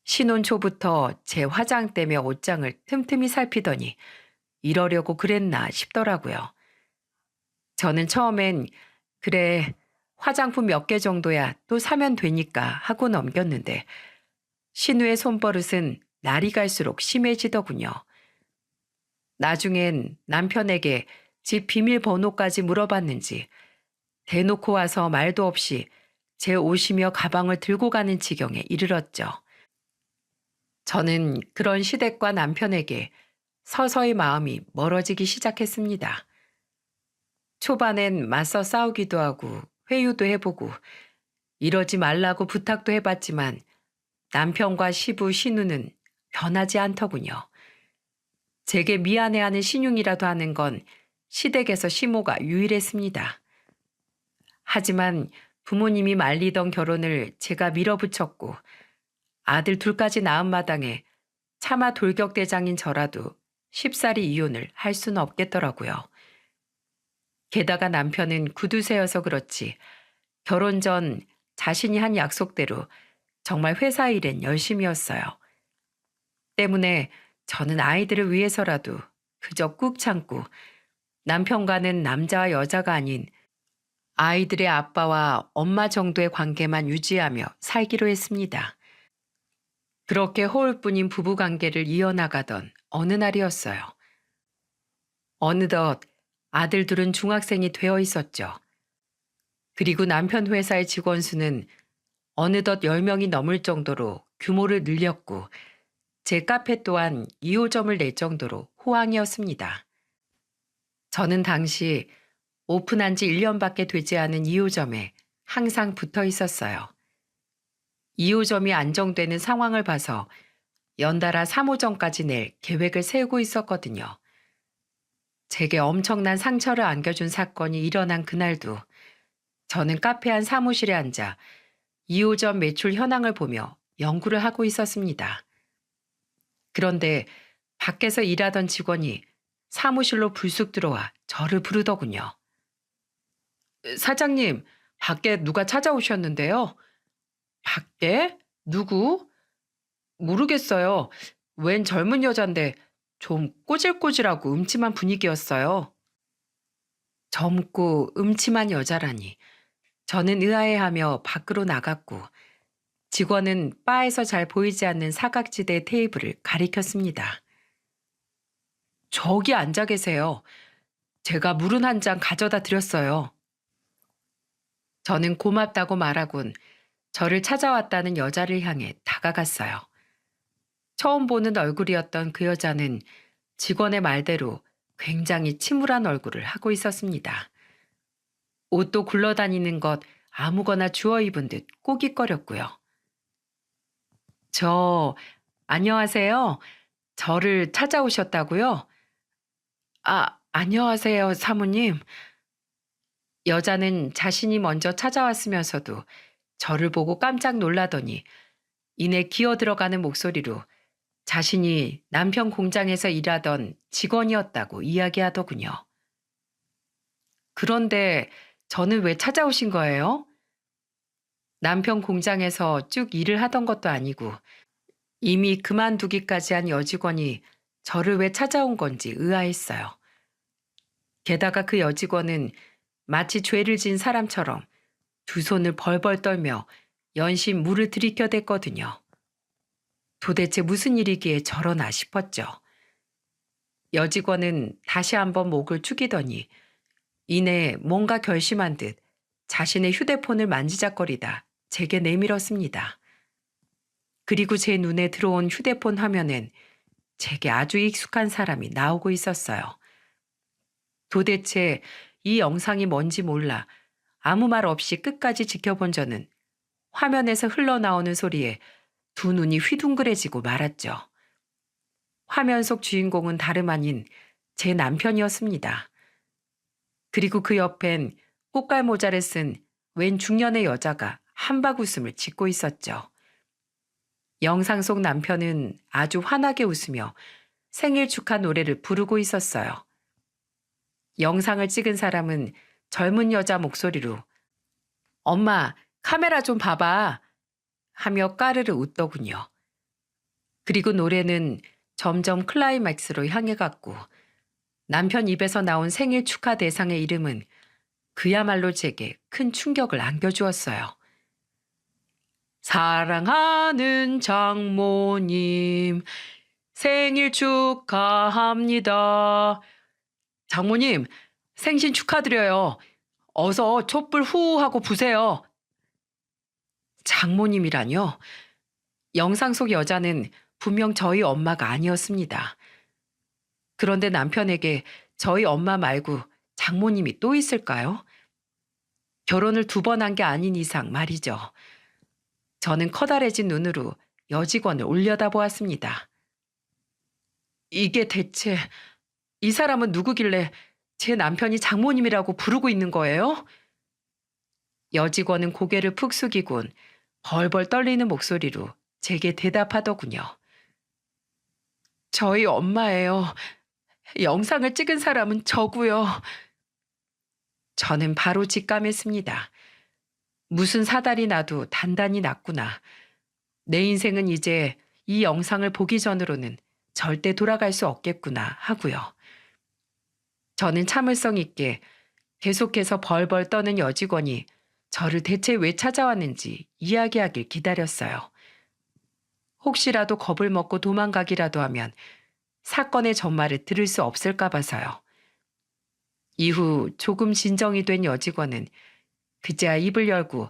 S1: 신혼 초부터 제 화장대며 옷장을 틈틈이 살피더니 이러려고 그랬나 싶더라고요. 저는 처음엔 그래, 화장품 몇 개 정도야 또 사면 되니까 하고 넘겼는데 신우의 손버릇은 날이 갈수록 심해지더군요. 나중엔 남편에게 집 비밀번호까지 물어봤는지 대놓고 와서 말도 없이 제 옷이며 가방을 들고 가는 지경에 이르렀죠. 저는 그런 시댁과 남편에게 서서히 마음이 멀어지기 시작했습니다. 초반엔 맞서 싸우기도 하고 회유도 해보고 이러지 말라고 부탁도 해봤지만 남편과 시부 신우는 변하지 않더군요. 제게 미안해하는 신용이라도 하는 건 시댁에서 시모가 유일했습니다. 하지만 부모님이 말리던 결혼을 제가 밀어붙였고 아들 둘까지 낳은 마당에 차마 돌격대장인 저라도 쉽사리 이혼을 할 수는 없겠더라고요. 게다가 남편은 구두쇠여서 그렇지 결혼 전 자신이 한 약속대로 정말 회사 일엔 열심이었어요. 때문에 저는 아이들을 위해서라도 그저 꾹 참고 남편과는 남자와 여자가 아닌 아이들의 아빠와 엄마 정도의 관계만 유지하며 살기로 했습니다. 그렇게 허울뿐인 부부관계를 이어나가던 어느 날이었어요. 어느덧 아들 둘은 중학생이 되어 있었죠. 그리고 남편 회사의 직원 수는 어느덧 10명이 넘을 정도로 규모를 늘렸고 제 카페 또한 2호점을 낼 정도로 호황이었습니다. 저는 당시 오픈한 지 1년밖에 되지 않은 2호점에 항상 붙어 있었어요. 2호점이 안정되는 상황을 봐서 연달아 3호점까지 낼 계획을 세우고 있었거든요. 제게 엄청난 상처를 안겨준 사건이 일어난 그날도 저는 카페 안 사무실에 앉아 2호점 매출 현황을 보며 연구를 하고 있었습니다. 그런데 밖에서 일하던 직원이 사무실로 불쑥 들어와 저를 부르더군요. 사장님, 밖에 누가 찾아오셨는데요? 밖에? 누구? 모르겠어요. 웬 젊은 여잔데 좀 꼬질꼬질하고 음침한 분위기였어요. 젊고 음침한 여자라니. 저는 의아해하며 밖으로 나갔고 직원은 바에서 잘 보이지 않는 사각지대 테이블을 가리켰습니다. 저기 앉아 계세요. 제가 물은 한 잔 가져다 드렸어요. 저는 고맙다고 말하곤 저를 찾아왔다는 여자를 향해 다가갔어요. 처음 보는 얼굴이었던 그 여자는 직원의 말대로 굉장히 침울한 얼굴을 하고 있었습니다. 옷도 굴러다니는 것 아무거나 주워 입은 듯 꼬깃거렸고요. 안녕하세요. 저를 찾아오셨다고요? 안녕하세요, 사모님. 여자는 자신이 먼저 찾아왔으면서도 저를 보고 깜짝 놀라더니 이내 기어 들어가는 목소리로 자신이 남편 공장에서 일하던 직원이었다고 이야기하더군요. 그런데 저는 왜 찾아오신 거예요? 남편 공장에서 쭉 일을 하던 것도 아니고 이미 그만두기까지 한 여직원이 저를 왜 찾아온 건지 의아했어요. 게다가 그 여직원은 마치 죄를 지은 사람처럼 두 손을 벌벌 떨며 연신 물을 들이켜댔거든요. 도대체 무슨 일이기에 저러나 싶었죠. 여직원은 다시 한번 목을 축이더니 이내 뭔가 결심한 듯 자신의 휴대폰을 만지작거리다 제게 내밀었습니다. 그리고 제 눈에 들어온 휴대폰 화면엔 제게 아주 익숙한 사람이 나오고 있었어요. 도대체 이 영상이 뭔지 몰라 아무 말 없이 끝까지 지켜본 저는 화면에서 흘러나오는 소리에 두 눈이 휘둥그레지고 말았죠. 화면 속 주인공은 다름 아닌 제 남편이었습니다. 그리고 그 옆엔 꽃갈 모자를 쓴 웬 중년의 여자가 한박 웃음을 짓고 있었죠. 영상 속 남편은 아주 환하게 웃으며 생일 축하 노래를 부르고 있었어요. 영상을 찍은 사람은 젊은 여자 목소리로 엄마, 카메라 좀 봐봐 하며 까르르 웃더군요. 그리고 노래는 점점 클라이맥스로 향해 갔고 남편 입에서 나온 생일 축하 대상의 이름은 그야말로 제게 큰 충격을 안겨주었어요. 사랑하는 장모님, 생일 축하합니다. 장모님, 생신 축하드려요. 어서 촛불 후 하고 부세요. 장모님이라뇨? 영상 속 여자는 분명 저희 엄마가 아니었습니다. 그런데 남편에게 저희 엄마 말고 장모님이 또 있을까요? 결혼을 2번 한 게 아닌 이상 말이죠. 저는 커다래진 눈으로 여직원을 올려다보았습니다. 이게 대체 이 사람은 누구길래 제 남편이 장모님이라고 부르고 있는 거예요? 여직원은 고개를 푹 숙이곤 벌벌 떨리는 목소리로 제게 대답하더군요. 저희 엄마예요. 영상을 찍은 사람은 저고요. 저는 바로 직감했습니다. 무슨 사달이 나도 단단히 났구나. 내 인생은 이제 이 영상을 보기 전으로는 절대 돌아갈 수 없겠구나 하고요. 저는 참을성 있게 계속해서 벌벌 떠는 여직원이 저를 대체 왜 찾아왔는지 이야기하길 기다렸어요. 혹시라도 겁을 먹고 도망가기라도 하면 사건의 전말을 들을 수 없을까 봐서요. 이후 조금 진정이 된 여직원은 그제야 입을 열고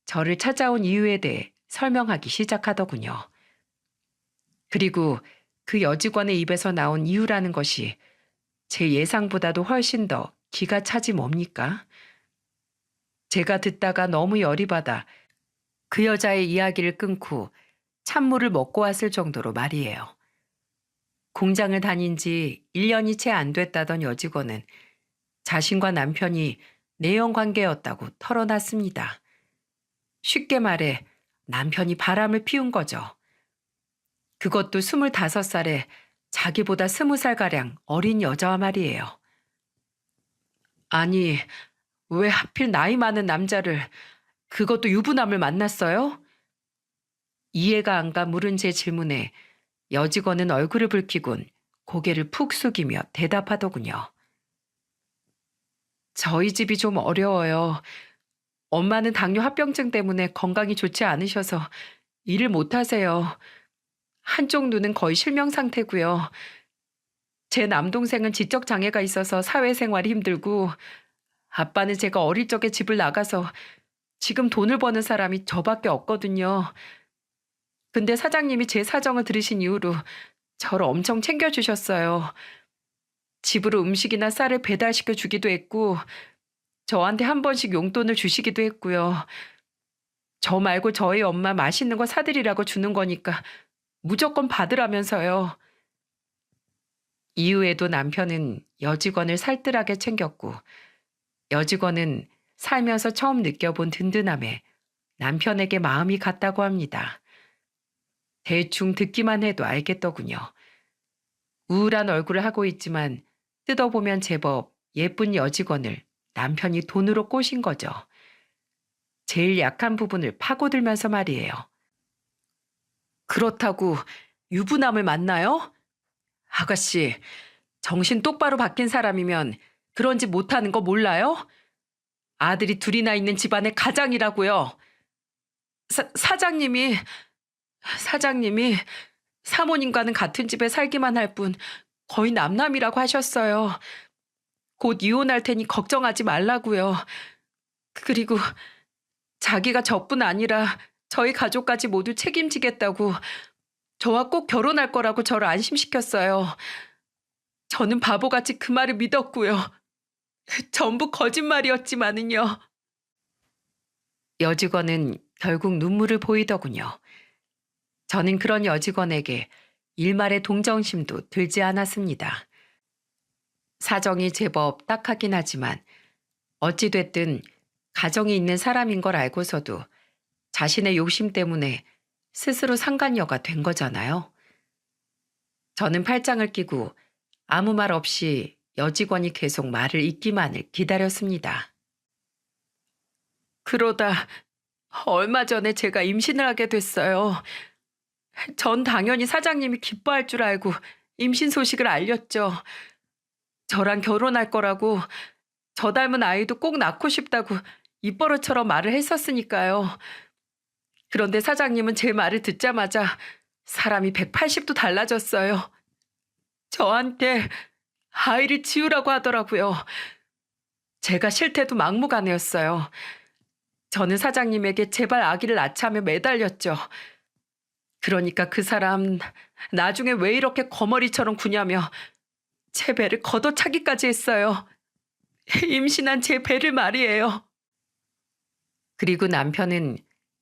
S1: 저를 찾아온 이유에 대해 설명하기 시작하더군요. 그리고 그 여직원의 입에서 나온 이유라는 것이 제 예상보다도 훨씬 더 기가 차지 뭡니까? 제가 듣다가 너무 열이 받아 그 여자의 이야기를 끊고 찬물을 먹고 왔을 정도로 말이에요. 공장을 다닌 지 1년이 채 안 됐다던 여직원은 자신과 남편이 내연 관계였다고 털어놨습니다. 쉽게 말해 남편이 바람을 피운 거죠. 그것도 25살에 자기보다 20살가량 어린 여자와 말이에요. 아니, 왜 하필 나이 많은 남자를, 그것도 유부남을 만났어요? 이해가 안 가 물은 제 질문에 여직원은 얼굴을 붉히곤 고개를 푹 숙이며 대답하더군요. 저희 집이 좀 어려워요. 엄마는 당뇨 합병증 때문에 건강이 좋지 않으셔서 일을 못 하세요. 한쪽 눈은 거의 실명 상태고요. 제 남동생은 지적 장애가 있어서 사회생활이 힘들고, 아빠는 제가 어릴 적에 집을 나가서 지금 돈을 버는 사람이 저밖에 없거든요. 근데 사장님이 제 사정을 들으신 이후로 저를 엄청 챙겨주셨어요. 집으로 음식이나 쌀을 배달시켜 주기도 했고, 저한테 한 번씩 용돈을 주시기도 했고요. 저 말고 저희 엄마 맛있는 거 사드리라고 주는 거니까 무조건 받으라면서요. 이후에도 남편은 여직원을 살뜰하게 챙겼고, 여직원은 살면서 처음 느껴본 든든함에 남편에게 마음이 갔다고 합니다. 대충 듣기만 해도 알겠더군요. 우울한 얼굴을 하고 있지만 뜯어보면 제법 예쁜 여직원을 남편이 돈으로 꼬신 거죠. 제일 약한 부분을 파고들면서 말이에요. 그렇다고 유부남을 만나요? 아가씨, 정신 똑바로 박힌 사람이면 그런 짓 못하는 거 몰라요? 아들이 둘이나 있는 집안의 가장이라고요. 사장님이 사모님과는 같은 집에 살기만 할 뿐 거의 남남이라고 하셨어요. 곧 이혼할 테니 걱정하지 말라고요. 그리고 자기가 저뿐 아니라 저희 가족까지 모두 책임지겠다고 저와 꼭 결혼할 거라고 저를 안심시켰어요. 저는 바보같이 그 말을 믿었고요. 전부 거짓말이었지만은요. 여직원은 결국 눈물을 보이더군요. 저는 그런 여직원에게 일말의 동정심도 들지 않았습니다. 사정이 제법 딱하긴 하지만 어찌됐든 가정이 있는 사람인 걸 알고서도 자신의 욕심 때문에 스스로 상간녀가 된 거잖아요. 저는 팔짱을 끼고 아무 말 없이 여직원이 계속 말을 잇기만을 기다렸습니다. 그러다 얼마 전에 제가 임신을 하게 됐어요. 전 당연히 사장님이 기뻐할 줄 알고 임신 소식을 알렸죠. 저랑 결혼할 거라고, 저 닮은 아이도 꼭 낳고 싶다고 입버릇처럼 말을 했었으니까요. 그런데 사장님은 제 말을 듣자마자 사람이 180도 달라졌어요. 저한테 아이를 지우라고 하더라고요. 제가 싫대도 막무가내였어요. 저는 사장님에게 제발 아기를 낳자며 매달렸죠. 그러니까 그 사람 나중에 왜 이렇게 거머리처럼 구냐며 제 배를 걷어차기까지 했어요. 임신한 제 배를 말이에요. 그리고 남편은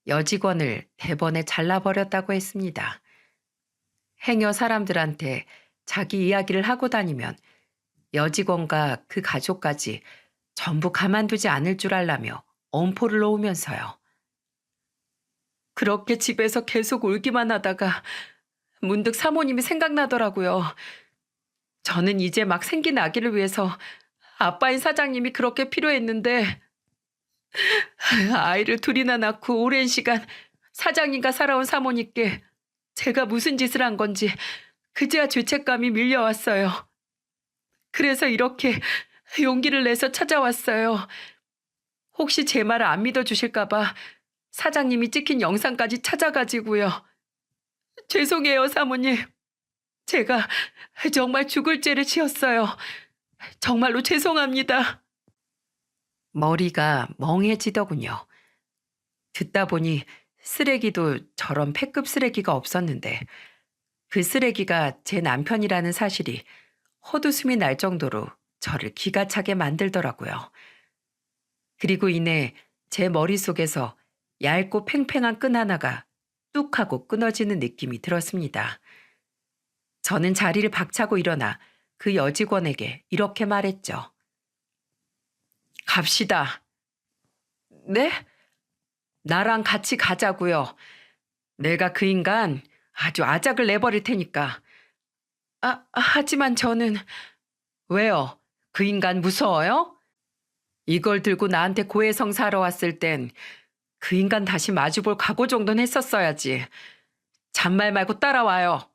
S1: 여직원을 대번에 잘라버렸다고 했습니다. 행여 사람들한테 자기 이야기를 하고 다니면 여직원과 그 가족까지 전부 가만두지 않을 줄 알라며 엄포를 놓으면서요. 그렇게 집에서 계속 울기만 하다가 문득 사모님이 생각나더라고요. 저는 이제 막 생긴 아기를 위해서 아빠인 사장님이 그렇게 필요했는데 아이를 둘이나 낳고 오랜 시간 사장님과 살아온 사모님께 제가 무슨 짓을 한 건지 그제야 죄책감이 밀려왔어요. 그래서 이렇게 용기를 내서 찾아왔어요. 혹시 제 말을 안 믿어주실까봐 사장님이 찍힌 영상까지 찾아가지고요. 죄송해요, 사모님. 제가 정말 죽을 죄를 지었어요. 정말로 죄송합니다. 머리가 멍해지더군요. 듣다 보니 쓰레기도 저런 패급 쓰레기가 없었는데 그 쓰레기가 제 남편이라는 사실이 헛웃음이 날 정도로 저를 기가 차게 만들더라고요. 그리고 이내 제 머릿속에서 얇고 팽팽한 끈 하나가 뚝 하고 끊어지는 느낌이 들었습니다. 저는 자리를 박차고 일어나 그 여직원에게 이렇게 말했죠. 갑시다. 네? 나랑 같이 가자고요. 내가 그 인간 아주 아작을 내버릴 테니까. 하지만 저는... 왜요? 그 인간 무서워요? 이걸 들고 나한테 고해성 사러 왔을 땐 그 인간 다시 마주볼 각오 정도는 했었어야지. 잔말 말고 따라와요.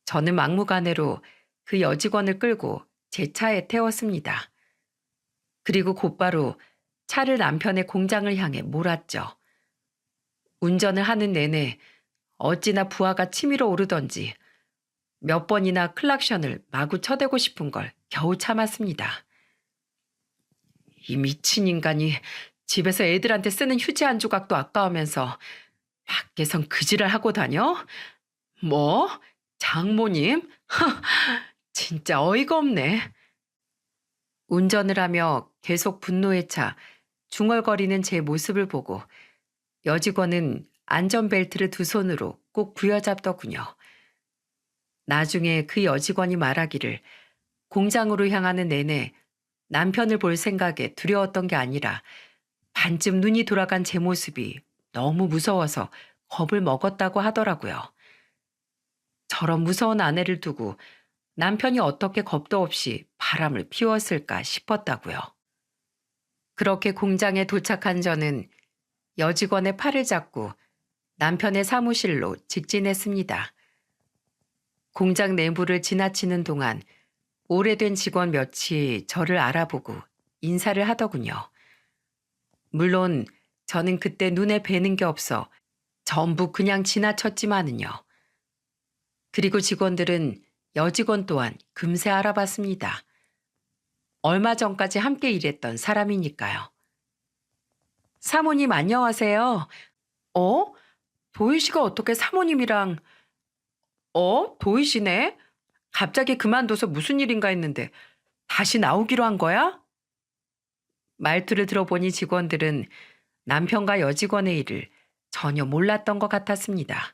S1: 저는 막무가내로 그 여직원을 끌고 제 차에 태웠습니다. 그리고 곧바로 차를 남편의 공장을 향해 몰았죠. 운전을 하는 내내 어찌나 부하가 치밀어 오르던지 몇 번이나 클락션을 마구 쳐대고 싶은 걸 겨우 참았습니다. 이 미친 인간이 집에서 애들한테 쓰는 휴지 한 조각도 아까우면서 밖에선 그지를 하고 다녀? 뭐? 장모님? 진짜 어이가 없네. 운전을 하며 계속 분노에 차 중얼거리는 제 모습을 보고 여직원은 안전벨트를 두 손으로 꼭 부여잡더군요. 나중에 그 여직원이 말하기를 공장으로 향하는 내내 남편을 볼 생각에 두려웠던 게 아니라 반쯤 눈이 돌아간 제 모습이 너무 무서워서 겁을 먹었다고 하더라고요. 저런 무서운 아내를 두고 남편이 어떻게 겁도 없이 바람을 피웠을까 싶었다고요. 그렇게 공장에 도착한 저는 여직원의 팔을 잡고 남편의 사무실로 직진했습니다. 공장 내부를 지나치는 동안 오래된 직원 몇이 저를 알아보고 인사를 하더군요. 물론 저는 그때 눈에 뵈는 게 없어 전부 그냥 지나쳤지만은요. 그리고 직원들은 여직원 또한 금세 알아봤습니다. 얼마 전까지 함께 일했던 사람이니까요. 사모님 안녕하세요. 도희 씨가 어떻게 사모님이랑... 도희 씨네? 갑자기 그만둬서 무슨 일인가 했는데 다시 나오기로 한 거야? 말투를 들어보니 직원들은 남편과 여직원의 일을 전혀 몰랐던 것 같았습니다.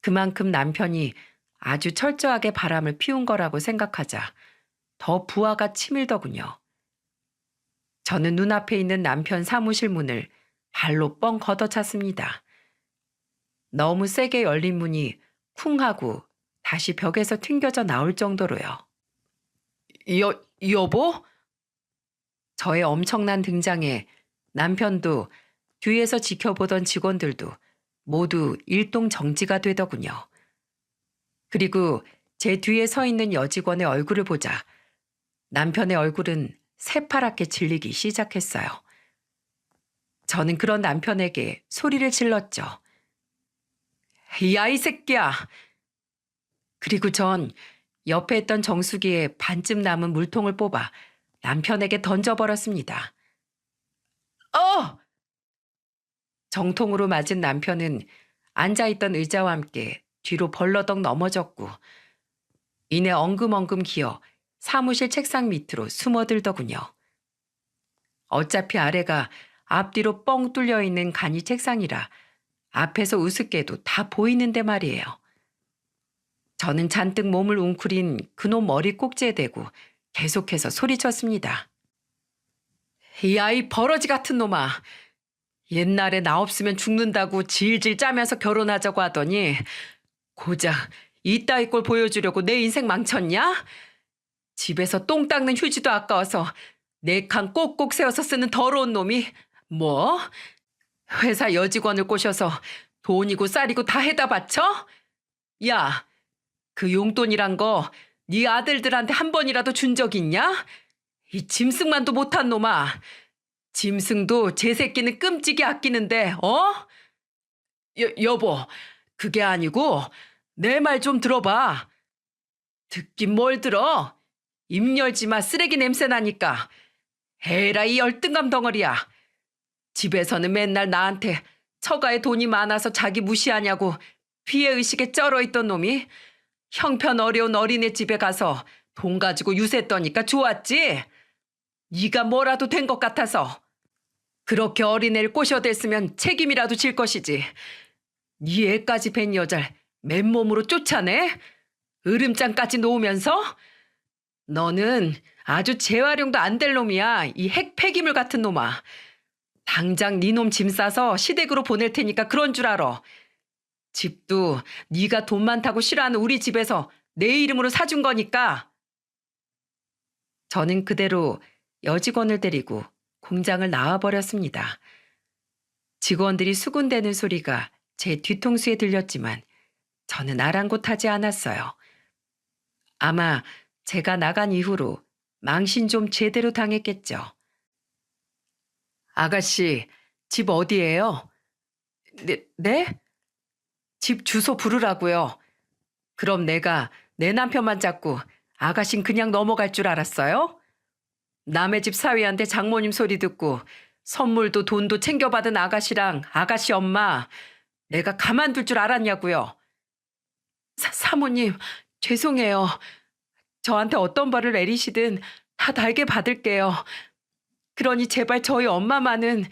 S1: 그만큼 남편이 아주 철저하게 바람을 피운 거라고 생각하자 더 부하가 치밀더군요. 저는 눈앞에 있는 남편 사무실 문을 발로 뻥 걷어찼습니다. 너무 세게 열린 문이 쿵 하고 다시 벽에서 튕겨져 나올 정도로요. 여보? 저의 엄청난 등장에 남편도 뒤에서 지켜보던 직원들도 모두 일동정지가 되더군요. 그리고 제 뒤에 서 있는 여직원의 얼굴을 보자 남편의 얼굴은 새파랗게 질리기 시작했어요. 저는 그런 남편에게 소리를 질렀죠. 야, 이 새끼야! 그리고 전 옆에 있던 정수기에 반쯤 남은 물통을 뽑아 남편에게 던져버렸습니다. 정통으로 맞은 남편은 앉아있던 의자와 함께 뒤로 벌러덩 넘어졌고 이내 엉금엉금 기어 사무실 책상 밑으로 숨어들더군요. 어차피 아래가 앞뒤로 뻥 뚫려 있는 간이 책상이라 앞에서 우습게도 다 보이는데 말이에요. 저는 잔뜩 몸을 웅크린 그놈 머리 꼭지에 대고 계속해서 소리쳤습니다. 야, 이 버러지 같은 놈아. 옛날에 나 없으면 죽는다고 질질 짜면서 결혼하자고 하더니 고작 이따위 꼴 보여주려고 내 인생 망쳤냐? 집에서 똥 닦는 휴지도 아까워서 네 칸 꼭꼭 세워서 쓰는 더러운 놈이 뭐? 회사 여직원을 꼬셔서 돈이고 쌀이고 다 해다 바쳐? 야, 그 용돈이란 거 네 아들들한테 한 번이라도 준 적 있냐? 이 짐승만도 못한 놈아. 짐승도 제 새끼는 끔찍이 아끼는데 여보, 그게 아니고 내 말 좀 들어봐. 듣긴 뭘 들어. 입 열지 마. 쓰레기 냄새 나니까. 에라 이 열등감 덩어리야. 집에서는 맨날 나한테 처가에 돈이 많아서 자기 무시하냐고 피해의식에 쩔어있던 놈이 형편 어려운 어린애 집에 가서 돈 가지고 유세 떠니까 좋았지? 네가 뭐라도 된 것 같아서. 그렇게 어린애를 꼬셔댔으면 책임이라도 질 것이지. 네 애까지 뵌 여자를 맨몸으로 쫓아내? 으름장까지 놓으면서? 너는 아주 재활용도 안 될 놈이야. 이 핵폐기물 같은 놈아. 당장 네 놈 짐 싸서 시댁으로 보낼 테니까 그런 줄 알아. 집도 네가 돈 많다고 싫어하는 우리 집에서 내 이름으로 사준 거니까. 저는 그대로 여직원을 데리고 공장을 나와버렸습니다. 직원들이 수군대는 소리가 제 뒤통수에 들렸지만 저는 아랑곳하지 않았어요. 아마 제가 나간 이후로 망신 좀 제대로 당했겠죠. 아가씨, 집 어디예요? 네? 집 주소 부르라고요. 그럼 내가 내 남편만 잡고 아가씨는 그냥 넘어갈 줄 알았어요? 남의 집 사위한테 장모님 소리 듣고 선물도 돈도 챙겨받은 아가씨랑 아가씨 엄마, 내가 가만둘 줄 알았냐고요. 사모님, 죄송해요. 저한테 어떤 벌을 내리시든 다 달게 받을게요. 그러니 제발 저희 엄마만은.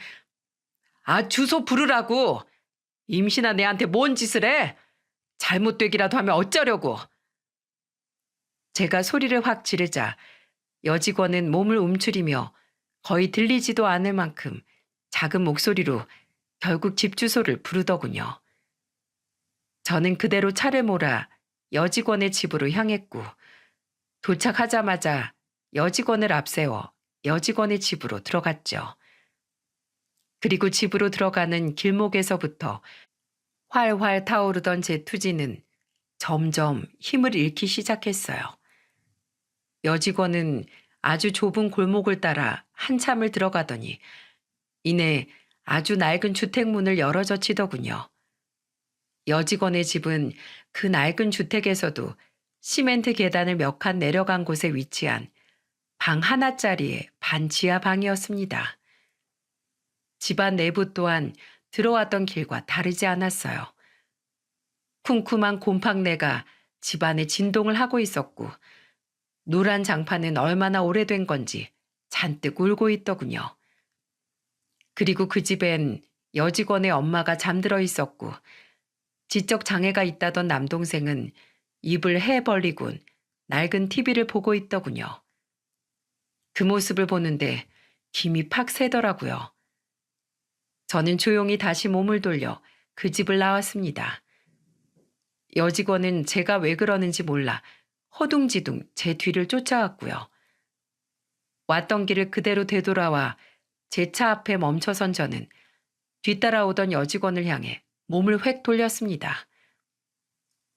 S1: 주소 부르라고. 임신한 애한테 뭔 짓을 해? 잘못되기라도 하면 어쩌려고. 제가 소리를 확 지르자 여직원은 몸을 움츠리며 거의 들리지도 않을 만큼 작은 목소리로 결국 집 주소를 부르더군요. 저는 그대로 차를 몰아 여직원의 집으로 향했고 도착하자마자 여직원을 앞세워 여직원의 집으로 들어갔죠. 그리고 집으로 들어가는 길목에서부터 활활 타오르던 제 투지는 점점 힘을 잃기 시작했어요. 여직원은 아주 좁은 골목을 따라 한참을 들어가더니 이내 아주 낡은 주택문을 열어젖히더군요. 여직원의 집은 그 낡은 주택에서도 시멘트 계단을 몇 칸 내려간 곳에 위치한 방 하나짜리의 반지하 방이었습니다. 집안 내부 또한 들어왔던 길과 다르지 않았어요. 쿰쿰한 곰팡내가 집안에 진동을 하고 있었고 노란 장판은 얼마나 오래된 건지 잔뜩 울고 있더군요. 그리고 그 집엔 여직원의 엄마가 잠들어 있었고 지적 장애가 있다던 남동생은 입을 해 벌리곤 낡은 TV를 보고 있더군요. 그 모습을 보는데 김이 팍 새더라고요. 저는 조용히 다시 몸을 돌려 그 집을 나왔습니다. 여직원은 제가 왜 그러는지 몰라 허둥지둥 제 뒤를 쫓아왔고요. 왔던 길을 그대로 되돌아와 제 차 앞에 멈춰선 저는 뒤따라오던 여직원을 향해 몸을 획 돌렸습니다.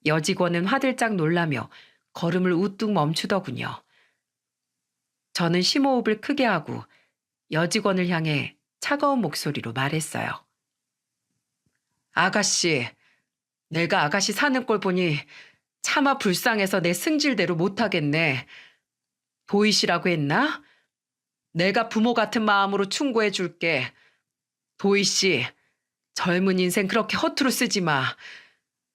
S1: 여직원은 화들짝 놀라며 걸음을 우뚝 멈추더군요. 저는 심호흡을 크게 하고 여직원을 향해 차가운 목소리로 말했어요. 아가씨, 내가 아가씨 사는 꼴 보니 차마 불쌍해서 내 승질대로 못하겠네. 도희씨라고 했나? 내가 부모 같은 마음으로 충고해 줄게. 도희씨, 젊은 인생 그렇게 허투루 쓰지 마.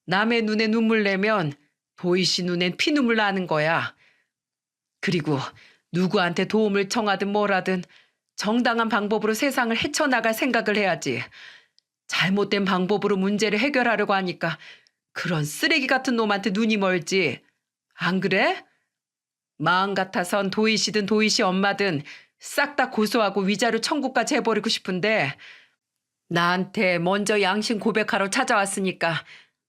S1: 남의 눈에 눈물 내면 도희씨 눈엔 피눈물 나는 거야. 그리고 누구한테 도움을 청하든 뭐라든 정당한 방법으로 세상을 헤쳐나갈 생각을 해야지. 잘못된 방법으로 문제를 해결하려고 하니까 그런 쓰레기 같은 놈한테 눈이 멀지. 안 그래? 마음 같아선 도희씨든 도희씨 엄마든 싹 다 고소하고 위자료 청구까지 해버리고 싶은데 나한테 먼저 양심 고백하러 찾아왔으니까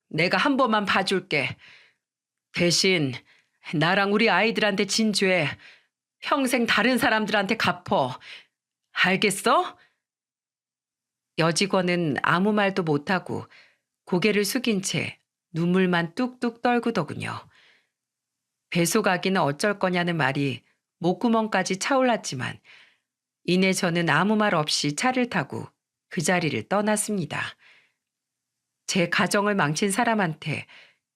S1: 내가 한 번만 봐줄게. 대신 나랑 우리 아이들한테 진 죄 평생 다른 사람들한테 갚어. 알겠어? 여직원은 아무 말도 못하고 고개를 숙인 채 눈물만 뚝뚝 떨구더군요. 배소 가기는 어쩔 거냐는 말이 목구멍까지 차올랐지만 이내 저는 아무 말 없이 차를 타고 그 자리를 떠났습니다. 제 가정을 망친 사람한테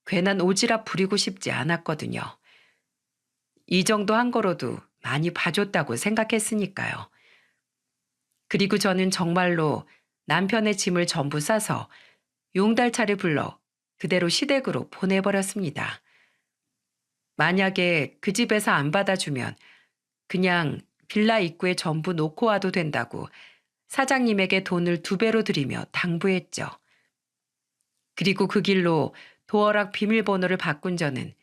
S1: 괜한 오지랖 부리고 싶지 않았거든요. 이 정도 한 거로도 많이 봐줬다고 생각했으니까요. 그리고 저는 정말로 남편의 짐을 전부 싸서 용달차를 불러 그대로 시댁으로 보내버렸습니다. 만약에 그 집에서 안 받아주면 그냥 빌라 입구에 전부 놓고 와도 된다고 사장님에게 돈을 2배로 드리며 당부했죠. 그리고 그 길로 도어락 비밀번호를 바꾼 저는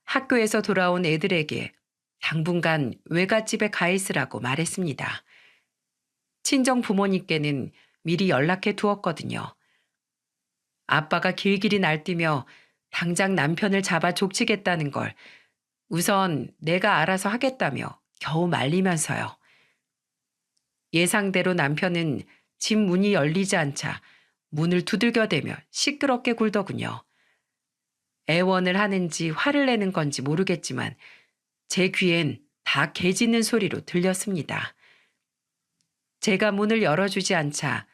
S1: 학교에서 돌아온 애들에게 당분간 외갓집에 가 있으라고 말했습니다. 친정 부모님께는 미리 연락해 두었거든요. 아빠가 길길이 날뛰며 당장 남편을 잡아 족치겠다는 걸 우선 내가 알아서 하겠다며 겨우 말리면서요. 예상대로 남편은 집 문이 열리지 않자 문을 두들겨대며 시끄럽게 굴더군요. 애원을 하는지 화를 내는 건지 모르겠지만 제 귀엔 다 개 짖는 소리로 들렸습니다. 제가 문을 열어주지 않자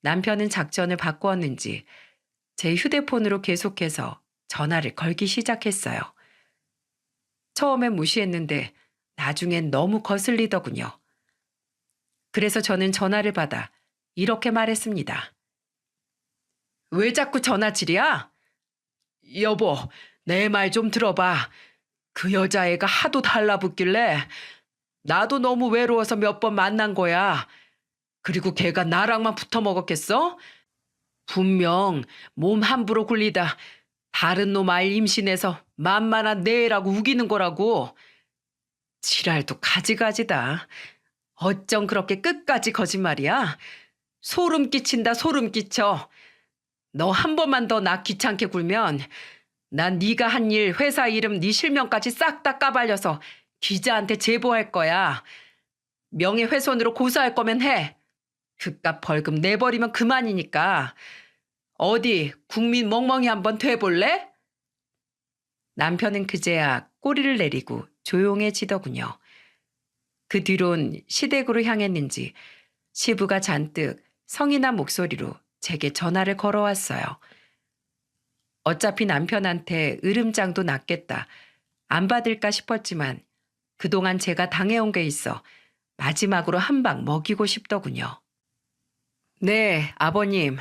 S1: 남편은 작전을 바꾸었는지 제 휴대폰으로 계속해서 전화를 걸기 시작했어요. 처음엔 무시했는데 나중엔 너무 거슬리더군요. 그래서 저는 전화를 받아 이렇게 말했습니다. 왜 자꾸 전화질이야? 여보, 내 말 좀 들어봐. 그 여자애가 하도 달라붙길래 나도 너무 외로워서 몇 번 만난 거야. 그리고 걔가 나랑만 붙어 먹었겠어? 분명 몸 함부로 굴리다 다른 놈 알 임신해서 만만한 내 애라고 우기는 거라고. 지랄도 가지가지다. 어쩜 그렇게 끝까지 거짓말이야? 소름 끼친다 소름 끼쳐. 너 한 번만 더 나 귀찮게 굴면 난 네가 한 일 회사 이름 네 실명까지 싹 다 까발려서 기자한테 제보할 거야. 명예훼손으로 고소할 거면 해. 그깟 벌금 내버리면 그만이니까. 어디 국민 멍멍이 한번 돼볼래? 남편은 그제야 꼬리를 내리고 조용해지더군요. 그 뒤론 시댁으로 향했는지 시부가 잔뜩 성이 난 목소리로 제게 전화를 걸어왔어요. 어차피 남편한테 으름장도 났겠다. 안 받을까 싶었지만 그동안 제가 당해온 게 있어 마지막으로 한 방 먹이고 싶더군요. 네, 아버님.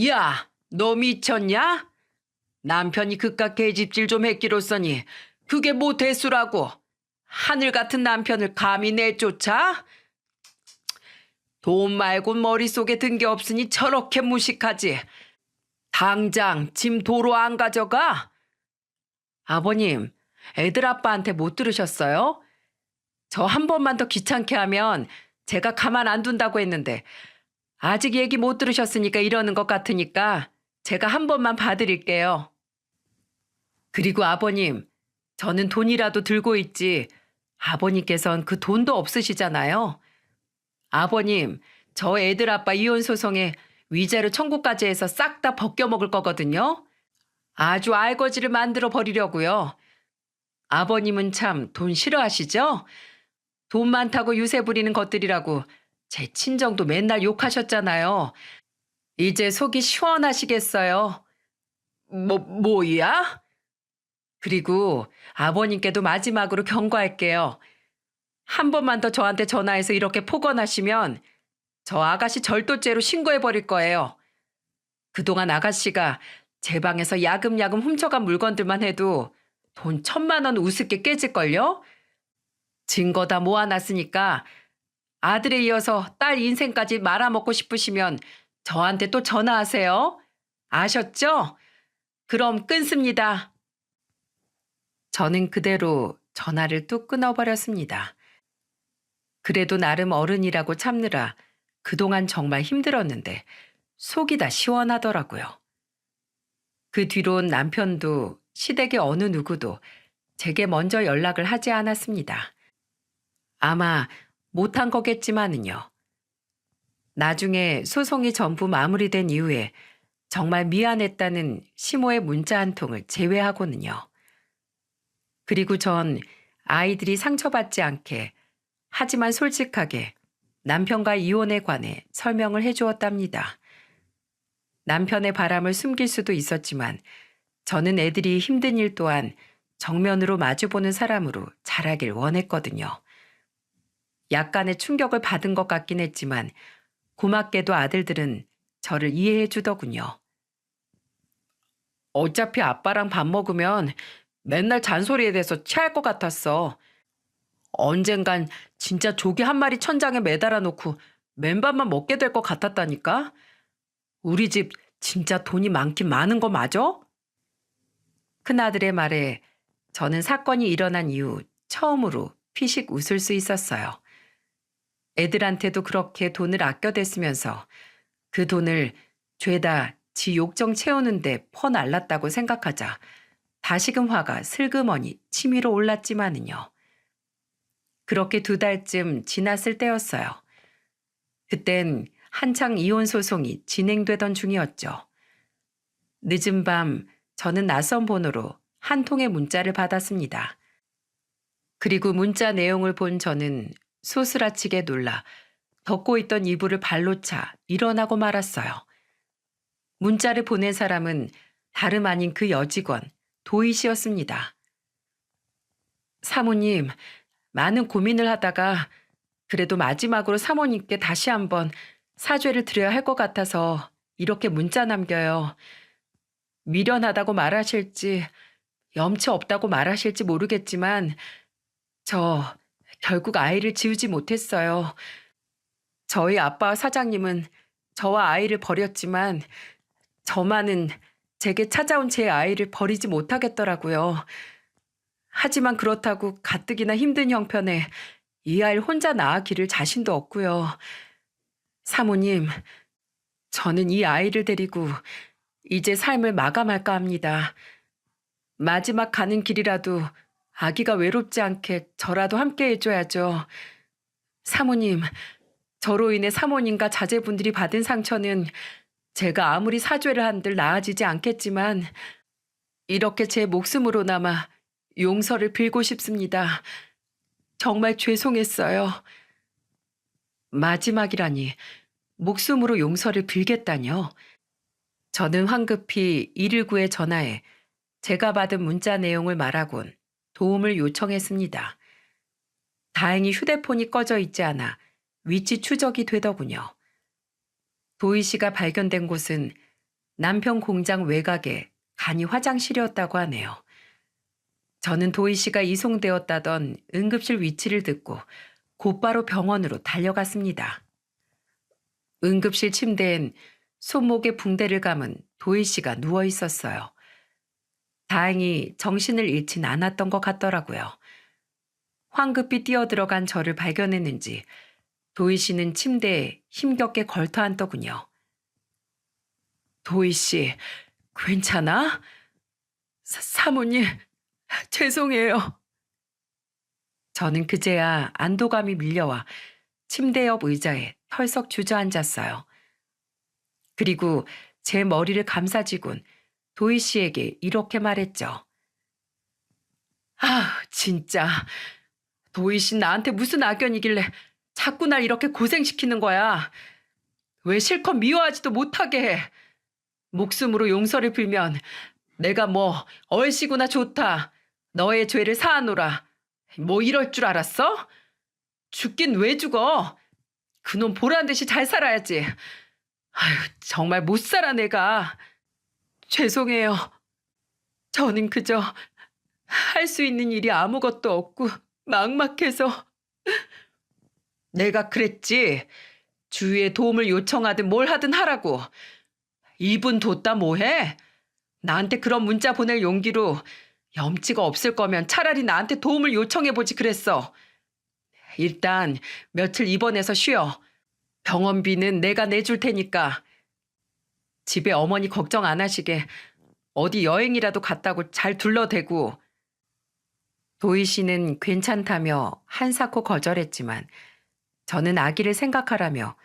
S1: 야, 너 미쳤냐? 남편이 그깟 계집질 좀 했기로써니 그게 뭐 대수라고. 하늘 같은 남편을 감히 내쫓아? 돈 말곤 머릿속에 든 게 없으니 저렇게 무식하지. 당장 짐 도로 안 가져가? 아버님, 애들 아빠한테 못 들으셨어요? 저 한 번만 더 귀찮게 하면 제가 가만 안 둔다고 했는데 아직 얘기 못 들으셨으니까 이러는 것 같으니까 제가 한 번만 봐드릴게요. 그리고 아버님, 저는 돈이라도 들고 있지 아버님께선 그 돈도 없으시잖아요. 아버님, 저 애들 아빠 이혼 소송에 위자료 청구까지 해서 싹 다 벗겨먹을 거거든요. 아주 알거지를 만들어 버리려고요. 아버님은 참 돈 싫어하시죠? 돈 많다고 유세 부리는 것들이라고 제 친정도 맨날 욕하셨잖아요. 이제 속이 시원하시겠어요. 뭐야? 그리고 아버님께도 마지막으로 경고할게요. 한 번만 더 저한테 전화해서 이렇게 폭언하시면 저 아가씨 절도죄로 신고해버릴 거예요. 그동안 아가씨가 제 방에서 야금야금 훔쳐간 물건들만 해도 돈 1,000만 원 우습게 깨질걸요? 증거 다 모아놨으니까 아들에 이어서 딸 인생까지 말아먹고 싶으시면 저한테 또 전화하세요. 아셨죠? 그럼 끊습니다. 저는 그대로 전화를 뚝 끊어버렸습니다. 그래도 나름 어른이라고 참느라 그동안 정말 힘들었는데 속이 다 시원하더라고요. 그 뒤론 남편도 시댁의 어느 누구도 제게 먼저 연락을 하지 않았습니다. 아마 못한 거겠지만은요. 나중에 소송이 전부 마무리된 이후에 정말 미안했다는 시모의 문자 한 통을 제외하고는요. 그리고 전 아이들이 상처받지 않게 하지만 솔직하게 남편과 이혼에 관해 설명을 해주었답니다. 남편의 바람을 숨길 수도 있었지만 저는 애들이 힘든 일 또한 정면으로 마주보는 사람으로 자라길 원했거든요. 약간의 충격을 받은 것 같긴 했지만 고맙게도 아들들은 저를 이해해 주더군요. 어차피 아빠랑 밥 먹으면 맨날 잔소리에 대해서 체할 것 같았어. 언젠간 진짜 조개 한 마리 천장에 매달아 놓고 맨밥만 먹게 될 것 같았다니까? 우리 집 진짜 돈이 많긴 많은 거 맞아? 큰아들의 말에 저는 사건이 일어난 이후 처음으로 피식 웃을 수 있었어요. 애들한테도 그렇게 돈을 아껴댔으면서 그 돈을 죄다 지 욕정 채우는데 퍼날랐다고 생각하자 다시금 화가 슬그머니 치밀어 올랐지만은요. 그렇게 2달쯤 지났을 때였어요. 그땐 한창 이혼 소송이 진행되던 중이었죠. 늦은 밤 저는 낯선 번호로 한 통의 문자를 받았습니다. 그리고 문자 내용을 본 저는 소스라치게 놀라 덮고 있던 이불을 발로 차 일어나고 말았어요. 문자를 보낸 사람은 다름 아닌 그 여직원 도희 씨였습니다. 사모님, 많은 고민을 하다가 그래도 마지막으로 사모님께 다시 한번 사죄를 드려야 할 것 같아서 이렇게 문자 남겨요. 미련하다고 말하실지 염치 없다고 말하실지 모르겠지만 저 결국 아이를 지우지 못했어요. 저희 아빠와 사장님은 저와 아이를 버렸지만 저만은 제게 찾아온 제 아이를 버리지 못하겠더라고요. 하지만 그렇다고 가뜩이나 힘든 형편에 이 아이를 혼자 낳아 기를 자신도 없고요. 사모님, 저는 이 아이를 데리고 이제 삶을 마감할까 합니다. 마지막 가는 길이라도 아기가 외롭지 않게 저라도 함께 해줘야죠. 사모님, 저로 인해 사모님과 자제분들이 받은 상처는 제가 아무리 사죄를 한들 나아지지 않겠지만 이렇게 제 목숨으로나마 용서를 빌고 싶습니다. 정말 죄송했어요. 마지막이라니 목숨으로 용서를 빌겠다뇨. 저는 황급히 119에 전화해 제가 받은 문자 내용을 말하곤 도움을 요청했습니다. 다행히 휴대폰이 꺼져 있지 않아 위치 추적이 되더군요. 도희 씨가 발견된 곳은 남편 공장 외곽의 간이 화장실이었다고 하네요. 저는 도희 씨가 이송되었다던 응급실 위치를 듣고 곧바로 병원으로 달려갔습니다. 응급실 침대엔 손목에 붕대를 감은 도희 씨가 누워 있었어요. 다행히 정신을 잃진 않았던 것 같더라고요. 황급히 뛰어들어간 저를 발견했는지 도희 씨는 침대에 힘겹게 걸터앉더군요. 도희 씨, 괜찮아? 사모님, 죄송해요. 저는 그제야 안도감이 밀려와 침대 옆 의자에 털썩 주저앉았어요. 그리고 제 머리를 감싸쥐곤 도희 씨에게 이렇게 말했죠. 아, 진짜. 도희 씨 나한테 무슨 악연이길래 자꾸 날 이렇게 고생시키는 거야. 왜 실컷 미워하지도 못하게 해. 목숨으로 용서를 빌면 내가 뭐 얼씨구나 좋다. 너의 죄를 사하노라. 뭐 이럴 줄 알았어? 죽긴 왜 죽어? 그놈 보란 듯이 잘 살아야지. 아휴, 정말 못 살아 내가. 죄송해요. 저는 그저 할 수 있는 일이 아무것도 없고 막막해서. 내가 그랬지. 주위에 도움을 요청하든 뭘 하든 하라고. 이분 뒀다 뭐해? 나한테 그런 문자 보낼 용기로 염치가 없을 거면 차라리 나한테 도움을 요청해보지 그랬어. 일단 며칠 입원해서 쉬어. 병원비는 내가 내줄 테니까. 집에 어머니 걱정 안 하시게 어디 여행이라도 갔다고 잘 둘러대고. 도희 씨는 괜찮다며 한사코 거절했지만 저는 아기를 생각하라며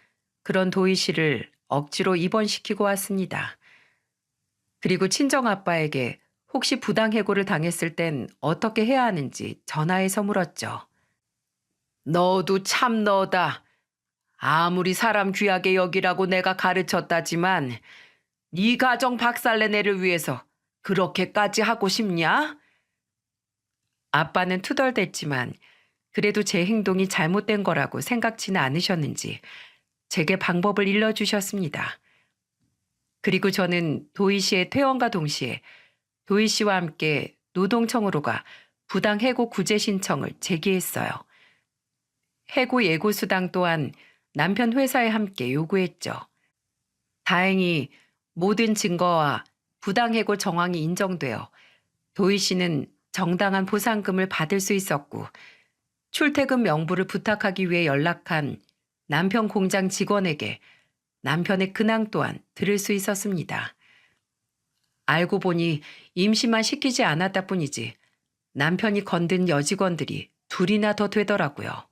S1: 그런 도희 씨를 억지로 입원시키고 왔습니다. 그리고 친정아빠에게 혹시 부당해고를 당했을 땐 어떻게 해야 하는지 전화해서 물었죠. 너도 참 너다. 아무리 사람 귀하게 여기라고 내가 가르쳤다지만 네 가정 박살내내를 위해서 그렇게까지 하고 싶냐? 아빠는 투덜댔지만 그래도 제 행동이 잘못된 거라고 생각지는 않으셨는지 제게 방법을 일러주셨습니다. 그리고 저는 도희 씨의 퇴원과 동시에 도희 씨와 함께 노동청으로 가 부당 해고 구제 신청을 제기했어요. 해고 예고 수당 또한 남편 회사에 함께 요구했죠. 다행히 모든 증거와 부당 해고 정황이 인정되어 도희 씨는 정당한 보상금을 받을 수 있었고, 출퇴근 명부를 부탁하기 위해 연락한 남편 공장 직원에게 남편의 근황 또한 들을 수 있었습니다. 알고 보니 임시만 시키지 않았다 뿐이지 남편이 건든 여직원들이 둘이나 더 되더라고요.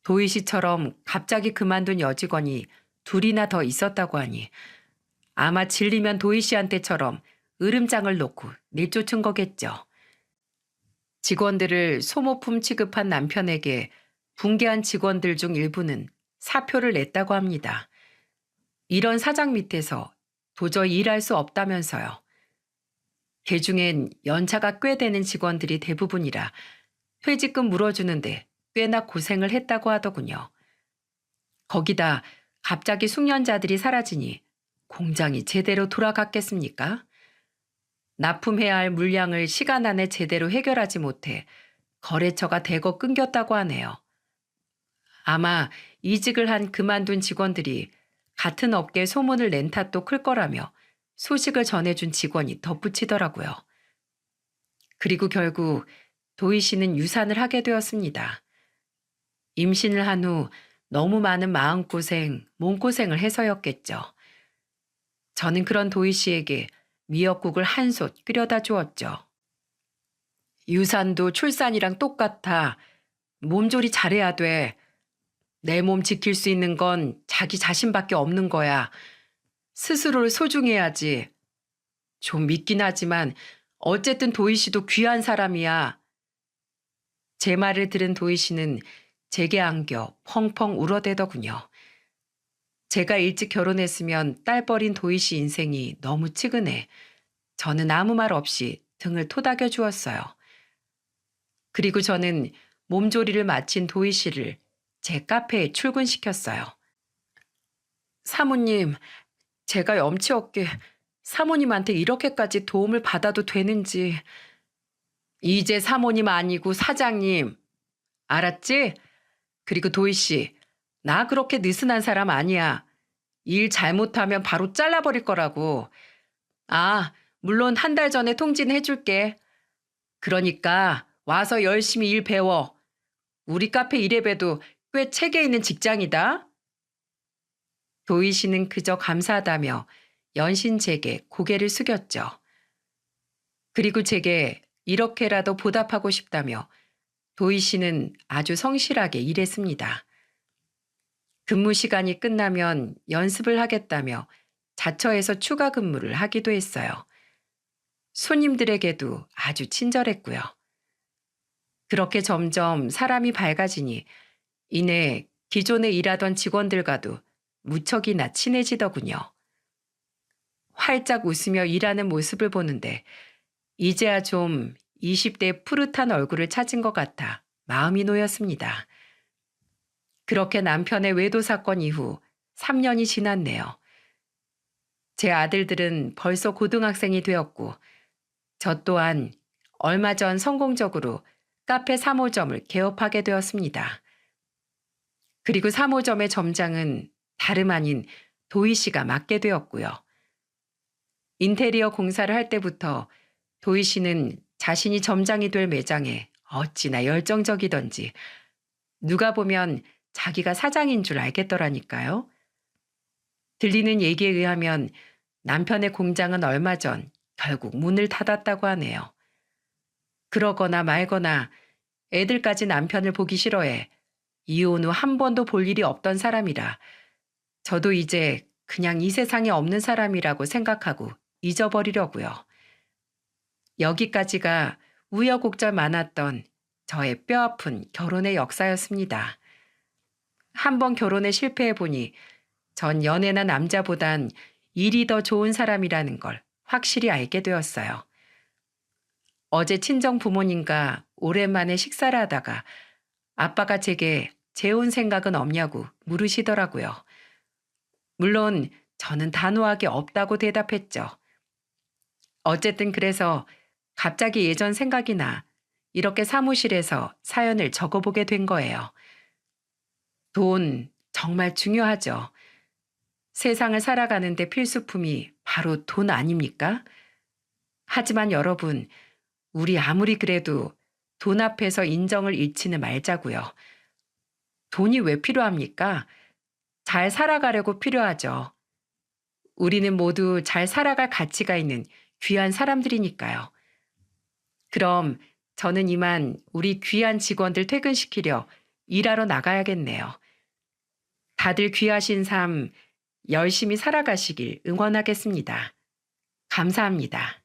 S1: 도희 씨처럼 갑자기 그만둔 여직원이 둘이나 더 있었다고 하니 아마 질리면 도희 씨한테처럼 으름장을 놓고 내쫓은 거겠죠. 직원들을 소모품 취급한 남편에게 붕괴한 직원들 중 일부는 사표를 냈다고 합니다. 이런 사장 밑에서 도저히 일할 수 없다면서요. 개중엔 연차가 꽤 되는 직원들이 대부분이라 퇴직금 물어주는데 꽤나 고생을 했다고 하더군요. 거기다 갑자기 숙련자들이 사라지니 공장이 제대로 돌아갔겠습니까? 납품해야 할 물량을 시간 안에 제대로 해결하지 못해 거래처가 대거 끊겼다고 하네요. 아마 이직을 한 그만둔 직원들이 같은 업계 소문을 낸 탓도 클 거라며 소식을 전해준 직원이 덧붙이더라고요. 그리고 결국 도희 씨는 유산을 하게 되었습니다. 임신을 한 후 너무 많은 마음고생, 몸고생을 해서였겠죠. 저는 그런 도희 씨에게 미역국을 한솥 끓여다 주었죠. 유산도 출산이랑 똑같아. 몸조리 잘해야 돼. 내 몸 지킬 수 있는 건 자기 자신밖에 없는 거야. 스스로를 소중해야지. 좀 믿긴 하지만 어쨌든 도희 씨도 귀한 사람이야. 제 말을 들은 도희 씨는 제게 안겨 펑펑 울어대더군요. 제가 일찍 결혼했으면 딸버린 도희 씨 인생이 너무 측은해 저는 아무 말 없이 등을 토닥여 주었어요. 그리고 저는 몸조리를 마친 도희 씨를 제 카페에 출근시켰어요. 사모님, 제가 염치 없게 사모님한테 이렇게까지 도움을 받아도 되는지. 이제 사모님 아니고 사장님. 알았지? 그리고 도희 씨, 나 그렇게 느슨한 사람 아니야. 일 잘못하면 바로 잘라버릴 거라고. 아, 물론 한 달 전에 통지는 해줄게. 그러니까 와서 열심히 일 배워. 우리 카페 이래봬도 꽤 체계 있는 직장이다. 도희 씨는 그저 감사하다며 연신 제게 고개를 숙였죠. 그리고 제게 이렇게라도 보답하고 싶다며 도희 씨는 아주 성실하게 일했습니다. 근무 시간이 끝나면 연습을 하겠다며 자처해서 추가 근무를 하기도 했어요. 손님들에게도 아주 친절했고요. 그렇게 점점 사람이 밝아지니 이내 기존에 일하던 직원들과도 무척이나 친해지더군요. 활짝 웃으며 일하는 모습을 보는데 이제야 좀 20대 푸릇한 얼굴을 찾은 것 같아 마음이 놓였습니다. 그렇게 남편의 외도 사건 이후 3년이 지났네요. 제 아들들은 벌써 고등학생이 되었고 저 또한 얼마 전 성공적으로 카페 3호점을 개업하게 되었습니다. 그리고 3호점의 점장은 다름 아닌 도희 씨가 맡게 되었고요. 인테리어 공사를 할 때부터 도희 씨는 자신이 점장이 될 매장에 어찌나 열정적이던지 누가 보면 자기가 사장인 줄 알겠더라니까요. 들리는 얘기에 의하면 남편의 공장은 얼마 전 결국 문을 닫았다고 하네요. 그러거나 말거나 애들까지 남편을 보기 싫어해 이혼 후 한 번도 볼 일이 없던 사람이라 저도 이제 그냥 이 세상에 없는 사람이라고 생각하고 잊어버리려고요. 여기까지가 우여곡절 많았던 저의 뼈아픈 결혼의 역사였습니다. 한 번 결혼에 실패해보니 전 연애나 남자보단 일이 더 좋은 사람이라는 걸 확실히 알게 되었어요. 어제 친정 부모님과 오랜만에 식사를 하다가 아빠가 제게 재혼 생각은 없냐고 물으시더라고요. 물론 저는 단호하게 없다고 대답했죠. 어쨌든 그래서 갑자기 예전 생각이 나 이렇게 사무실에서 사연을 적어보게 된 거예요. 돈 정말 중요하죠. 세상을 살아가는데 필수품이 바로 돈 아닙니까? 하지만 여러분, 우리 아무리 그래도 돈 앞에서 인정을 잃지는 말자고요. 돈이 왜 필요합니까? 잘 살아가려고 필요하죠. 우리는 모두 잘 살아갈 가치가 있는 귀한 사람들이니까요. 그럼 저는 이만 우리 귀한 직원들 퇴근시키려 일하러 나가야겠네요. 다들 귀하신 삶 열심히 살아가시길 응원하겠습니다. 감사합니다.